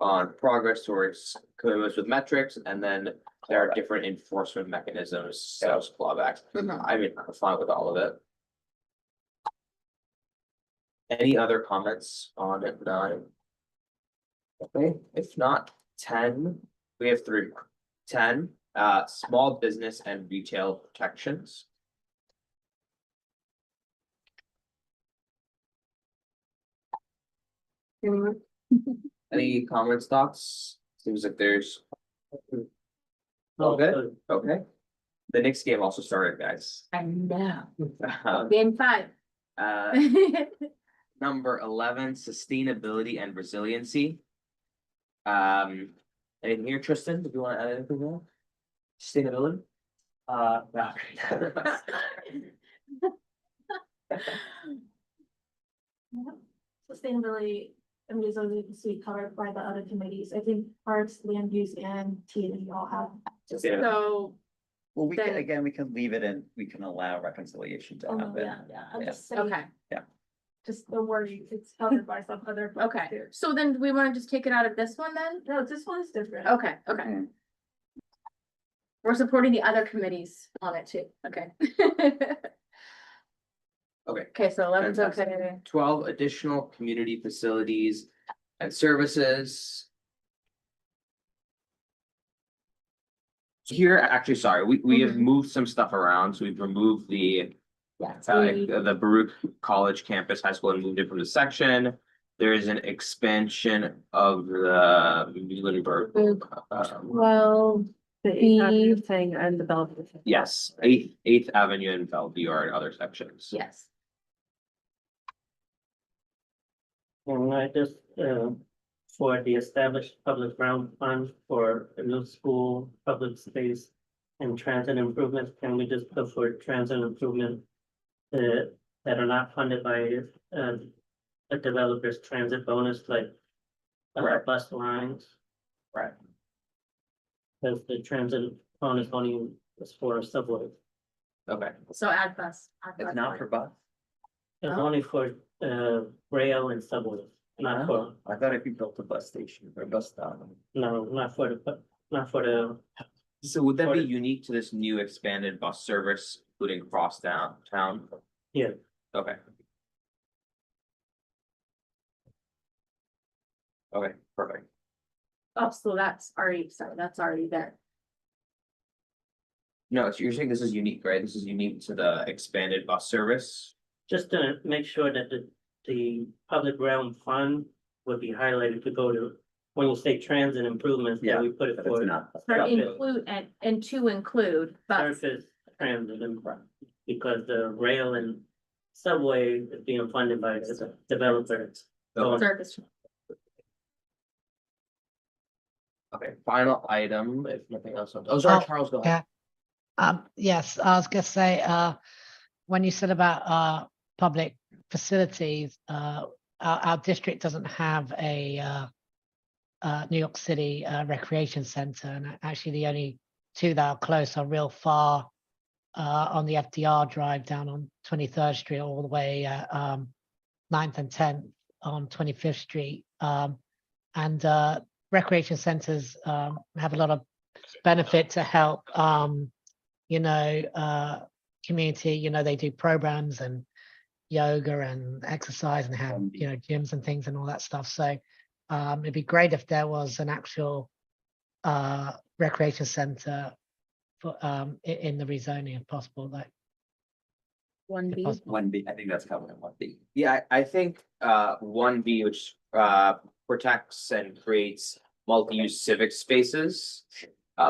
on progress towards commitments with metrics, and then there are different enforcement mechanisms, sales clawbacks. Mhm. I mean, I'm fine with all of it. Any other comments on it, 9? Okay, if not, 10, we have 3. 10, small business and retail protections. Any comments, thoughts? Seems like there's. Okay, okay. The Knicks game also started, guys. I know. Um, Game 5. Number 11, sustainability and resiliency. Anything here, Tristan? Do you want to add anything more? Sustainability? No. Sustainability and resilience be covered by the other committees. I think parks, land use and T&E all have. So, Well, we can, then- again, we can leave it in, we can allow reconciliation to Oh, no, happen. yeah, I'm Yeah. just saying, okay, just the wording, it's covered by some other. folks okay. too. So then do we want to just take it out of this one then? No, this one's different. Okay, okay. Mhm. We're supporting the other committees on it too, okay. Okay. Okay, so 11's Fantastic. okay. 12 additional community facilities and services. So here, actually, sorry, we have Mhm. moved some stuff around, so we've removed the Baruch College campus high school and moved it from the section. There is an expansion of the Muhlenberg. Well, The The- Avenue thing and the Bellevue thing. Yes, Eighth Avenue and Bellevue are in other sections. yes. And I just, for the established public ground fund for the new school, public space and transit improvements, can we just put for transit improvement that are not funded by, a developer's transit bonus, like Right. bus lines? Right. Because the transit bonus only is for subway. Okay, So add bus. It's not for bus. It's Oh. only for, rail and subway, not for, I thought if you built a bus station or a bus stop. no, not for the, so would that be Or- unique to this new expanded bus service, including cross downtown? yeah. Okay. Okay, perfect. Oh, so that's already, sorry, that's already there. No, so you're saying this is unique, right? This is unique to the expanded bus service? Just to make sure that the public realm fund would be highlighted to go to, when you say transit improvements, Yeah, then we put it But it's for not. So Yeah. include and to include bus. surface transit and because the rail and subway is being funded by the developers. So Service. Okay, final item, if nothing else. Oh, sorry, Oh, Charles, go ahead. yeah. Yes, I was gonna say, when you said about, public facilities, our district doesn't have a, New York City, recreation center, and actually the only two that are close are real far, on the FDR Drive down on 23rd Street, all the way, 9th and 10th on 25th Street. And recreation centers have a lot of benefit to help, community, they do programs and yoga and exercise and have, gyms and things and all that stuff. So it'd be great if there was an actual recreation center for in the rezoning if possible, like. 1B. if possible. 1B, I think that's covered in 1B. Yeah, I think 1B, which protects and creates multi-use civic spaces.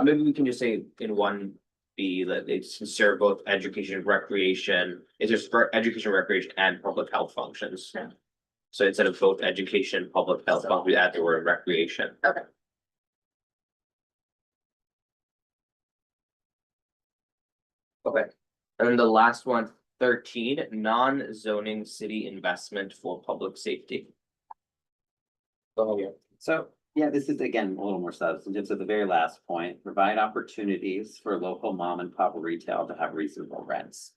Maybe we can just say in 1B that it's to serve both education, recreation, it's just for education, recreation and public health functions. Yeah. So instead of both education, public health, we add the word recreation. Okay. Okay, and then the last one, 13, non-zoning city investment for public safety. Oh, yeah. So, yeah, this is again, a little more substantive. So the very last point, provide opportunities for local mom and pop retail to have reasonable rents.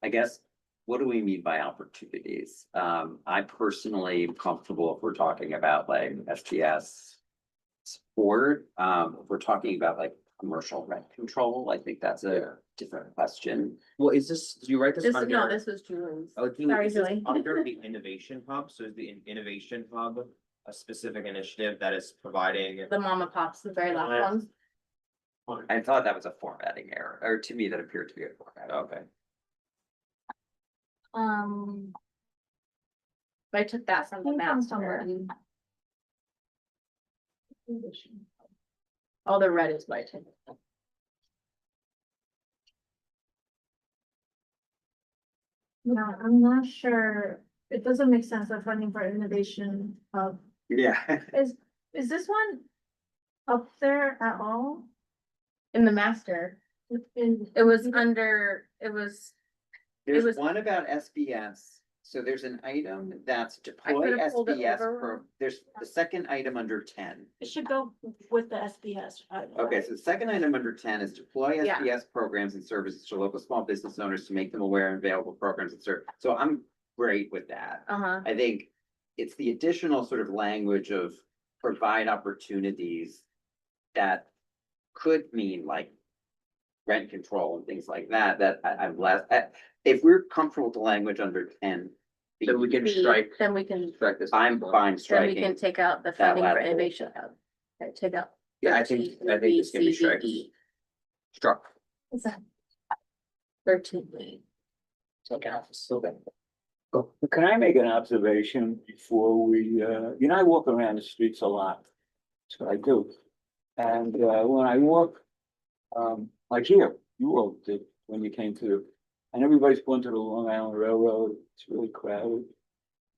I guess, what do we mean by opportunities? I personally am comfortable if we're talking about like SPS support. If we're talking about like commercial rent control, I think that's a different question. Well, is this, did you write this This, under? no, this was Julie's. Oh, Julie, Sorry, is this Julie. under the innovation hub, so is the innovation hub a specific initiative that is providing? The mama pops, the very last Yeah. ones. I thought that was a formatting error, or to me, that appeared to be a formatting. Okay, I took that from the Came from master. somewhere. All the red is white. Yeah, I'm not sure. It doesn't make sense of funding for innovation. Yeah. Is this one up there at all? In the master, In, it was under, it was, There's was- one about SBS, so there's an item that's deploy could've pulled it SBS, over. there's the second item under 10. it should go with the SBS. Okay, so the second item under 10 is deploy Yeah. SBS programs and services to local small business owners to make them aware of available programs and service. So I'm great with that. uh-huh, I think it's the additional sort of language of provide opportunities that could mean like rent control and things like that, that I'm less, if we're comfortable with the language under 10. Then we can B, strike, then we can, strike this. I'm fine then we striking. can take out the funding for last innovation hub. Okay, take out. Yeah, I think this can be striked. Struck. What's that? 13. Take out. Can I make an observation before we, I walk around the streets a lot. That's what I do. And, when I walk, like here, you all did when you came to, and everybody's going to the Long Island Railroad, it's really crowded.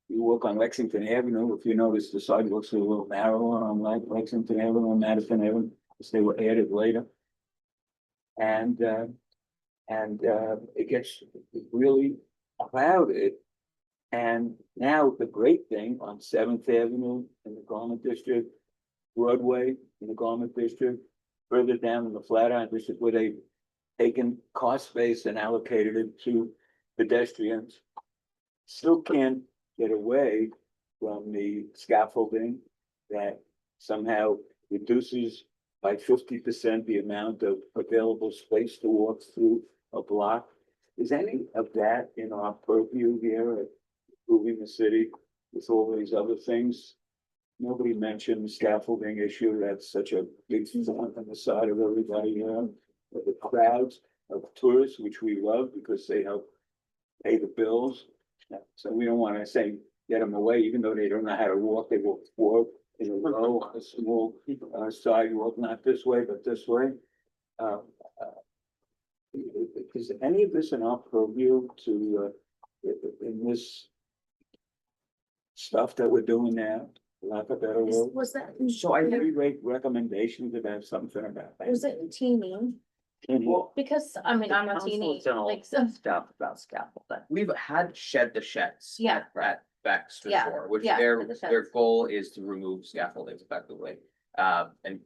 You walk on Lexington Avenue, if you notice, the sidewalks are a little narrower on like Lexington Avenue and Madison Avenue, because they were added later. And it gets really crowded. And now the great thing on Seventh Avenue in the Garment District, Broadway in the Garment District, further down in the Flatiron District, where they've taken cost space and allocated it to pedestrians, still can't get away from the scaffolding that somehow reduces by 50% the amount of available space to walk through a block. Is any of that in our purview here at improving the city with all these other things? Nobody mentioned the scaffolding issue. That's such a big thorn on the side of everybody here. The crowds of tourists, which we love because they help pay the bills. So we don't want to say, get them away, even though they don't know how to walk, they will walk in a row on a small sidewalk, not this way, but this way. Is any of this in our purview to, in this stuff that we're doing now, for lack of a better word? Was that, So I We rate recommendations about something about that. was it teeny? Well, Because, I mean, I'm a Council's teeny, done all like, so, Stuff about scaffolding. we've had shed the sheds. Yeah. At Bex Yeah, before, which yeah, their, shed the their sheds. goal is to remove scaffoldings effectively. And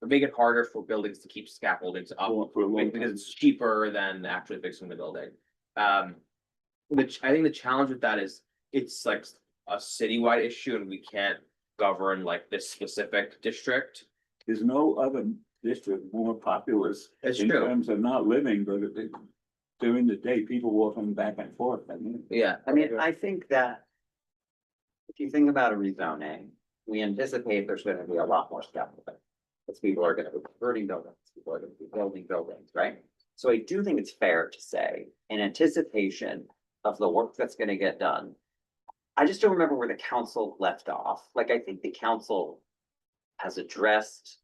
make it harder for buildings to keep scaffoldings up. For a long Because time. it's cheaper than actually fixing the building. Which I think the challenge with that is, it's like a citywide issue and we can't govern like this specific district. There's no other district more populous It's in true. terms of not living, but during the day, people walking back and forth. I mean, Yeah. I mean, I think that if you think about a rezoning, we anticipate there's gonna be a lot more scaffolding. Because people are gonna be converting buildings, people are gonna be building buildings, right? So I do think it's fair to say, in anticipation of the work that's gonna get done. I just don't remember where the council left off. Like, I think the council has addressed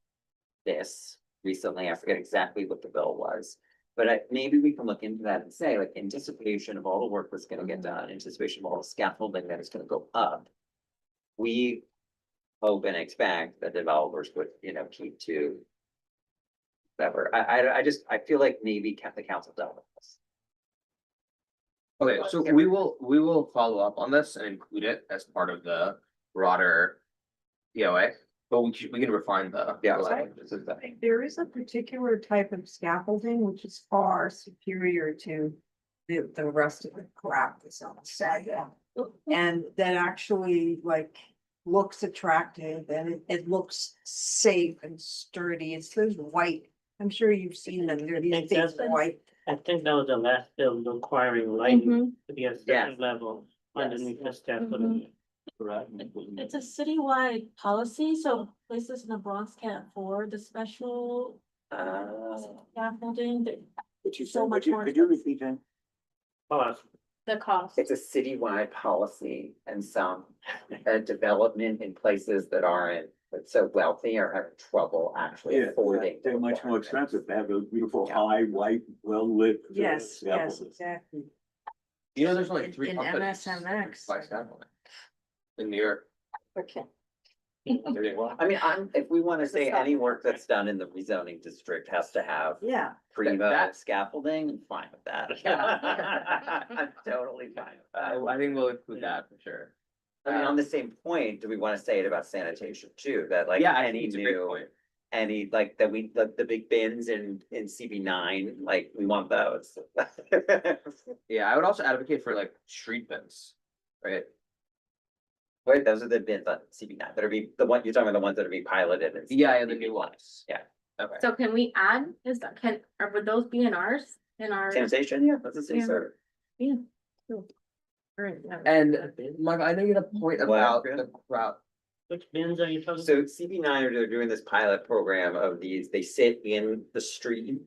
this recently. I forget exactly what the bill was. But maybe we can look into that and say, like, anticipation of all the work that's gonna get done, anticipation of all the scaffolding that is gonna go up. We hope and expect that developers would, keep to. Whatever, I feel like maybe the council dealt with this. Okay, so we will follow up on this and include it as part of the broader POA, but we can refine the. Yeah. language of that. There is a particular type of scaffolding which is far superior to the rest of the crap that's on the side. And that actually like looks attractive and it looks safe and sturdy. It's those white. I'm sure you've seen them. They're these big Exactly. white. I think that was the last bill requiring lighting Mhm. to be a Yeah. certain level Yes. underneath the scaffolding. It's a citywide policy, so places in the Bronx can't afford the special scaffolding. But you So said, much more could you expensive. repeat that? Oh, The cost. It's a citywide policy and some development in places that aren't so wealthy are having trouble actually Yeah, affording. they're much more requirements. expensive to have those beautiful, Yeah. high, white, well-lit. Yes, yes, scaffolding. exactly. You know, there's only three In companies. MSMX. By scaffolding. In New York. Okay. I mean, if we wanna say any work that's done in the rezoning district has to have Yeah. primo that- scaffolding, I'm fine with that. I'm totally fine with that. I think we'll include that for sure. I mean, on the same point, do we wanna say it about sanitation too, that like Yeah, I any think it's a great new, point. any, like, that we, the big bins in CB9, like, we want those. Yeah, I would also advocate for like street bins, right? Wait, those are the bins on CB9 that are the one, you're talking about the ones that are being piloted and. Yeah, the new ones. Yeah. Okay. So can we add, or would those be in ours, in our? Sanitation, yeah, that's a city Yeah. service. Yeah. Cool. Alright, yeah. And Michael, I know you had a point What? about the crowd. Which bins are you talking? So CB9, they're doing this pilot program of these, they sit in the street,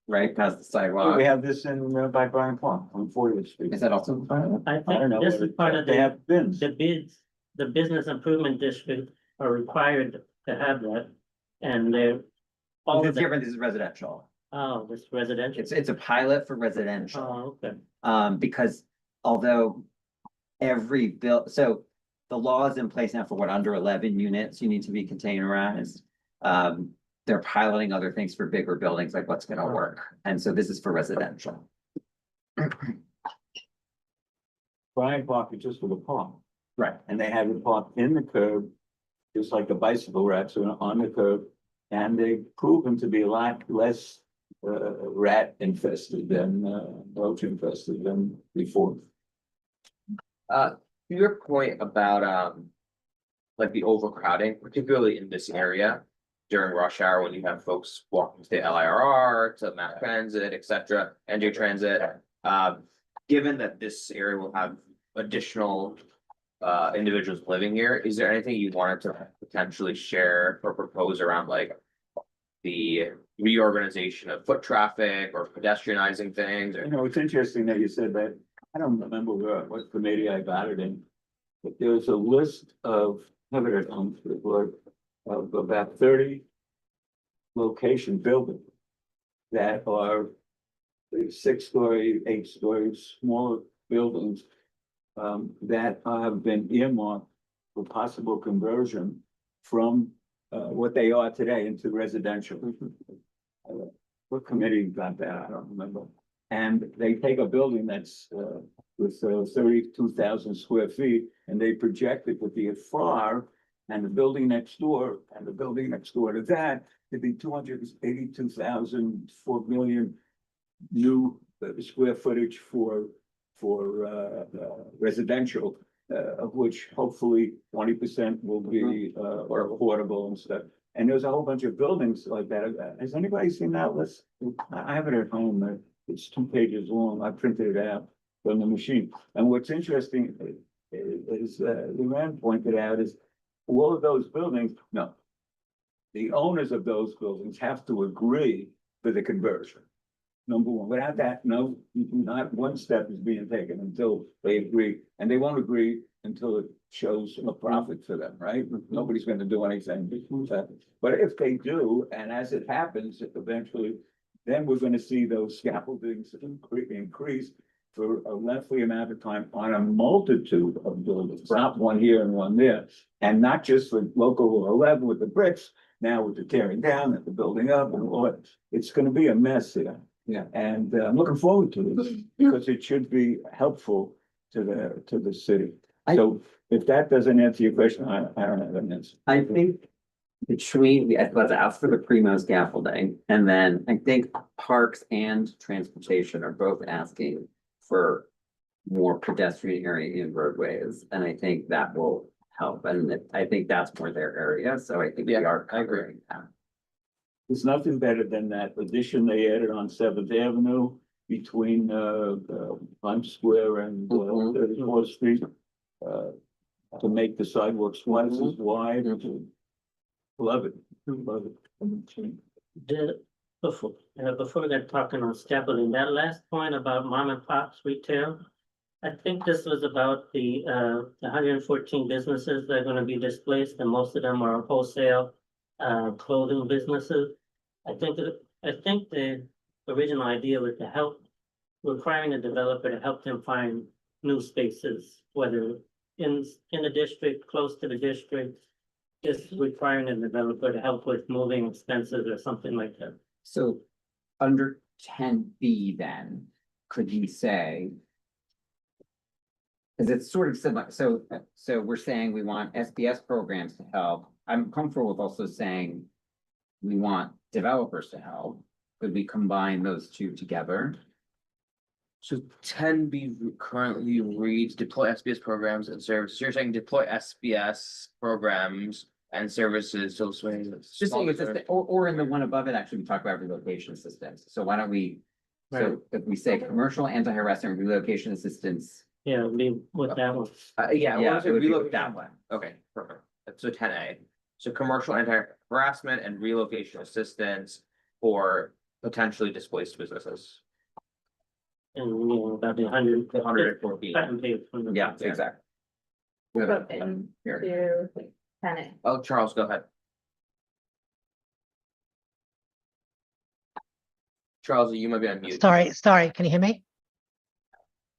right, past the sidewalk. We have this in, by Bryant Park on 40th Street. Is that also the pilot? I I don't know. think this what is it- part of They have bins. the bids, the business improvement district are required to have that. And they're all It's of them, different, this is residential. oh, this residential. It's a pilot for residential. Oh, okay. Because although so the law is in place now for what, under 11 units, you need to be containerized. They're piloting other things for bigger buildings, like what's gonna work. And so this is for residential. Bryant Park is just for the park. Right. And they have it parked in the curb, just like the bicycle racks are on the curb. And they've proven to be a lot less rat infested than roach infested than before. To your point about, like the overcrowding, particularly in this area during rush hour when you have folks walking to the LIRR, to Mass Transit, et cetera, NJ Transit. Given that this area will have additional, individuals living here, is there anything you wanted to potentially share or propose around like the reorganization of foot traffic or pedestrianizing things? You know, it's interesting that you said that. I don't remember what committee I got it in. But there's a list of, have it on the board, of about 30 location buildings that are 6-story, 8-story, smaller buildings that have been earmarked for possible conversion from what they are today into residential. What committee got that? I don't remember. And they take a building that's with 32,000 square feet and they project it with the FAR and the building next door and the building next door to that to be 282,000, 4 million new square footage for residential, of which hopefully 20% will be affordable and stuff. And there's a whole bunch of buildings like that. Has anybody seen that list? I have it at home. It's 2 pages long. I printed it out from the machine. And what's interesting is Luann pointed out is all of those buildings, no. The owners of those buildings have to agree for the conversion. Number one, without that, no, not one step is being taken until they agree. And they won't agree until it shows a profit for them, right? Nobody's gonna do anything. But if they do, and as it happens, eventually, then we're gonna see those scaffoldings increase for a lengthy amount of time on a multitude of buildings, not one here and one there. And not just for local 11 with the bricks, now with the tearing down and the building up and all that. It's gonna be a mess here. Yeah. And I'm looking forward to this because it should be helpful to the city. So if that doesn't answer your question, I don't have an answer. I think let's ask for the primo scaffolding, and then I think parks and transportation are both asking for more pedestrian area in roadways, and I think that will help, and I think that's more their area, so I think we are I agree. covering that. There's nothing better than that addition they added on 7th Avenue between Times Square and 34th Street. To make the sidewalks twice as wide. Love it, love it. Before we get talking on scaffolding, that last point about mom and pops retail. I think this was about the 114 businesses that are gonna be displaced, and most of them are wholesale clothing businesses. I think the original idea was to help, requiring the developer to help them find new spaces, whether in the district, close to the district, just requiring the developer to help with moving expenses or something like that. So under 10B then, could you say? Cause it's sort of similar, so we're saying we want SBS programs to help. I'm comfortable with also saying we want developers to help. Could we combine those two together? So 10B currently reads deploy SBS programs and services. You're saying deploy SBS programs and services, so swing. Just saying, or in the one above it, actually, we talk about relocation assistance. So why don't we, so if we say commercial anti-harassment relocation assistance. Yeah, leave with that one. Yeah, Yeah, what it would be relocation? with that one. Okay, perfect. So 10A. So commercial anti-harassment and relocation assistance for potentially displaced businesses. And, you know, that'd be 100. 104 feet. Yeah, exactly. Good. Open Here. to 10A. Oh, Charles, go ahead. Charles, you might be on mute. Sorry, can you hear me?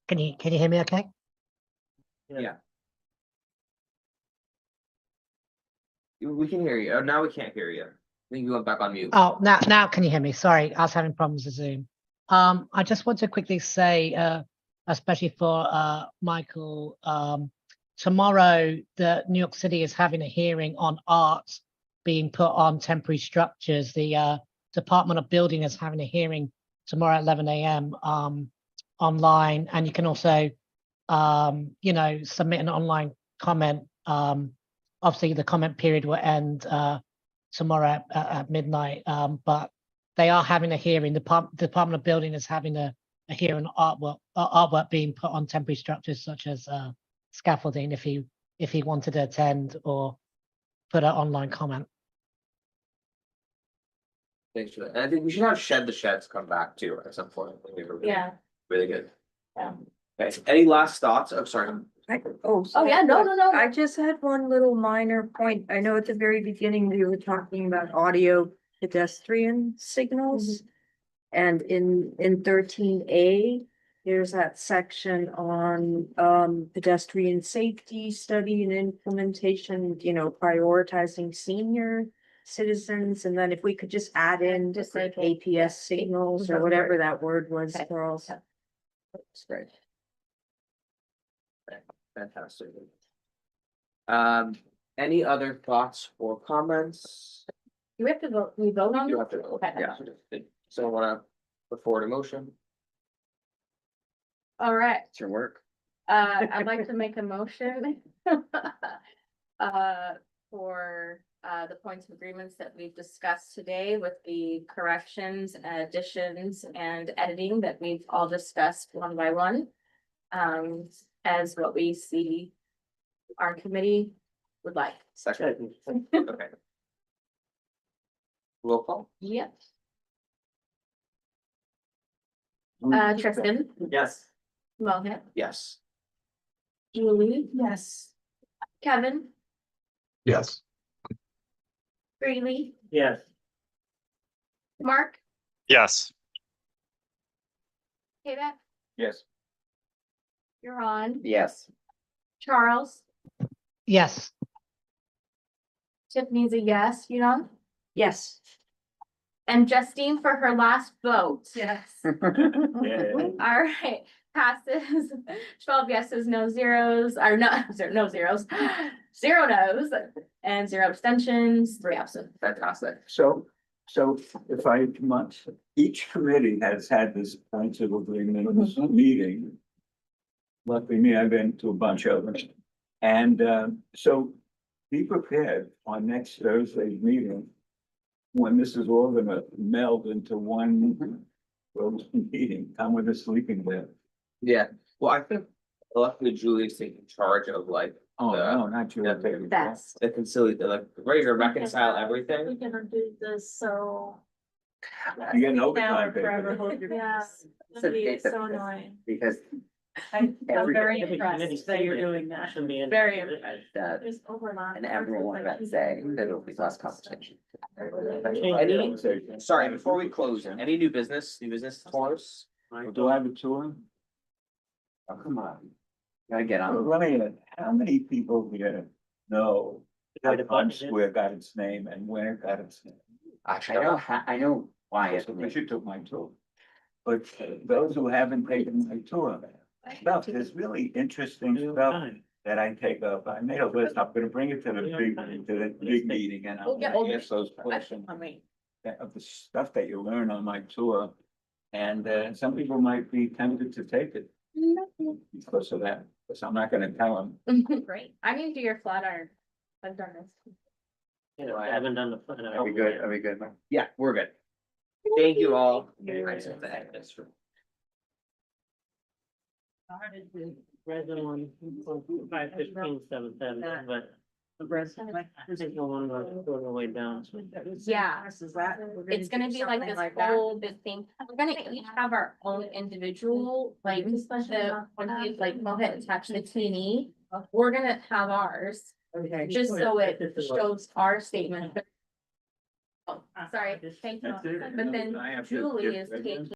Can you hear me okay? Yeah. We can hear you. Oh, now we can't hear you. I think you went back on mute. Oh, now can you hear me? Sorry, I was having problems with Zoom. I just want to quickly say, especially for Michael, tomorrow the New York City is having a hearing on art being put on temporary structures. The Department of Building is having a hearing tomorrow at 11 a.m. Online, and you can also submit an online comment. Obviously the comment period will end tomorrow at midnight, but they are having a hearing. The Department of Building is having a hearing on artwork being put on temporary structures such as scaffolding, if he wanted to attend or put an online comment. Thanks for that. And I think we should have Shed the Sheds come back too at some point. I think they were Yeah. Really good. Yeah. Okay, any last thoughts? Oh, sorry. Oh, yeah, no. I just had one little minor point. I know at the very beginning we were talking about audio pedestrian signals. And in 13A, there's that section on pedestrian safety study and implementation, prioritizing senior citizens. And then if we could just add in Disabled. APS signals or whatever that word was, Okay. Charles. That's great. Fantastic. Any other thoughts or comments? Do we have to vote? We vote on You it? have to, Okay. yeah. Someone wanna put forward a motion? All right. It's your work. I'd like to make a motion. For the points of agreements that we've discussed today with the corrections, additions and editing that we've all discussed one by one. As what we see our committee would like. Second. Okay. Roll call? Yep. Tristan, Yes. Mohit, Yes. Julie, Yes. Kevin, Yes. Greeley, Yes. Mark, Yes. Kaybeck, Yes. you're on, Yes. Charles, Yes. Tiffany's a yes, you know? Yes. And Justine for her last vote. Yes. Yeah. All right, passes 12 yeses, no zeros, or no, no zeros, 0 no's, and 0 abstentions, 3 absent. Fantastic. So if I must, each committee has had this points of agreement meeting. Luckily me, I've been to a bunch of them. And so be prepared on next Thursday's meeting. When this is all gonna meld into one meeting, come with a sleeping bag. Yeah, well, I think luckily Julie's taking charge of like Oh, no, not you. That's. the conciliate, like ready to reconcile We're everything. gonna do this, so. You get an Now or overtime forever pay. hold your peace. It's gonna be so annoying. Because I'm very Every committee impressed that you're stated doing that. should be in- Very impressed. There's overlap. and everyone about to say that it'll be less competition. Any, sorry, before we close, any new business tours? Do I have a tour? Oh, come on. Gotta get on. Let me, how many people here know how Where the Times budget is? Square got its name and when it got its name? I know why it's. You took my tour. But those who haven't taken my tour, stuff, there's really interesting stuff that I take up. I made a list. I'm gonna bring it to the big meeting and I'll ask those questions I mean, of the stuff that you learn on my tour. And some people might be tempted to take it because of that, because I'm not gonna tell them. great. I need to do your flat iron. I've done this. You know, I haven't done the. Are we good? Are we good, Mike? Yeah, we're good. Thank you all. Started with Resident one, 51577, but The rest, I think the one was all the way down. Yeah. Is that? we're It's gonna do be like something this that? whole big thing. We're gonna each have our own individual, like, the, when you like, go ahead and attach the T&E. We're gonna have ours, Okay. just so it shows our statement. Oh, sorry, thank you. That's it. But then I have to Julie get is ready. taking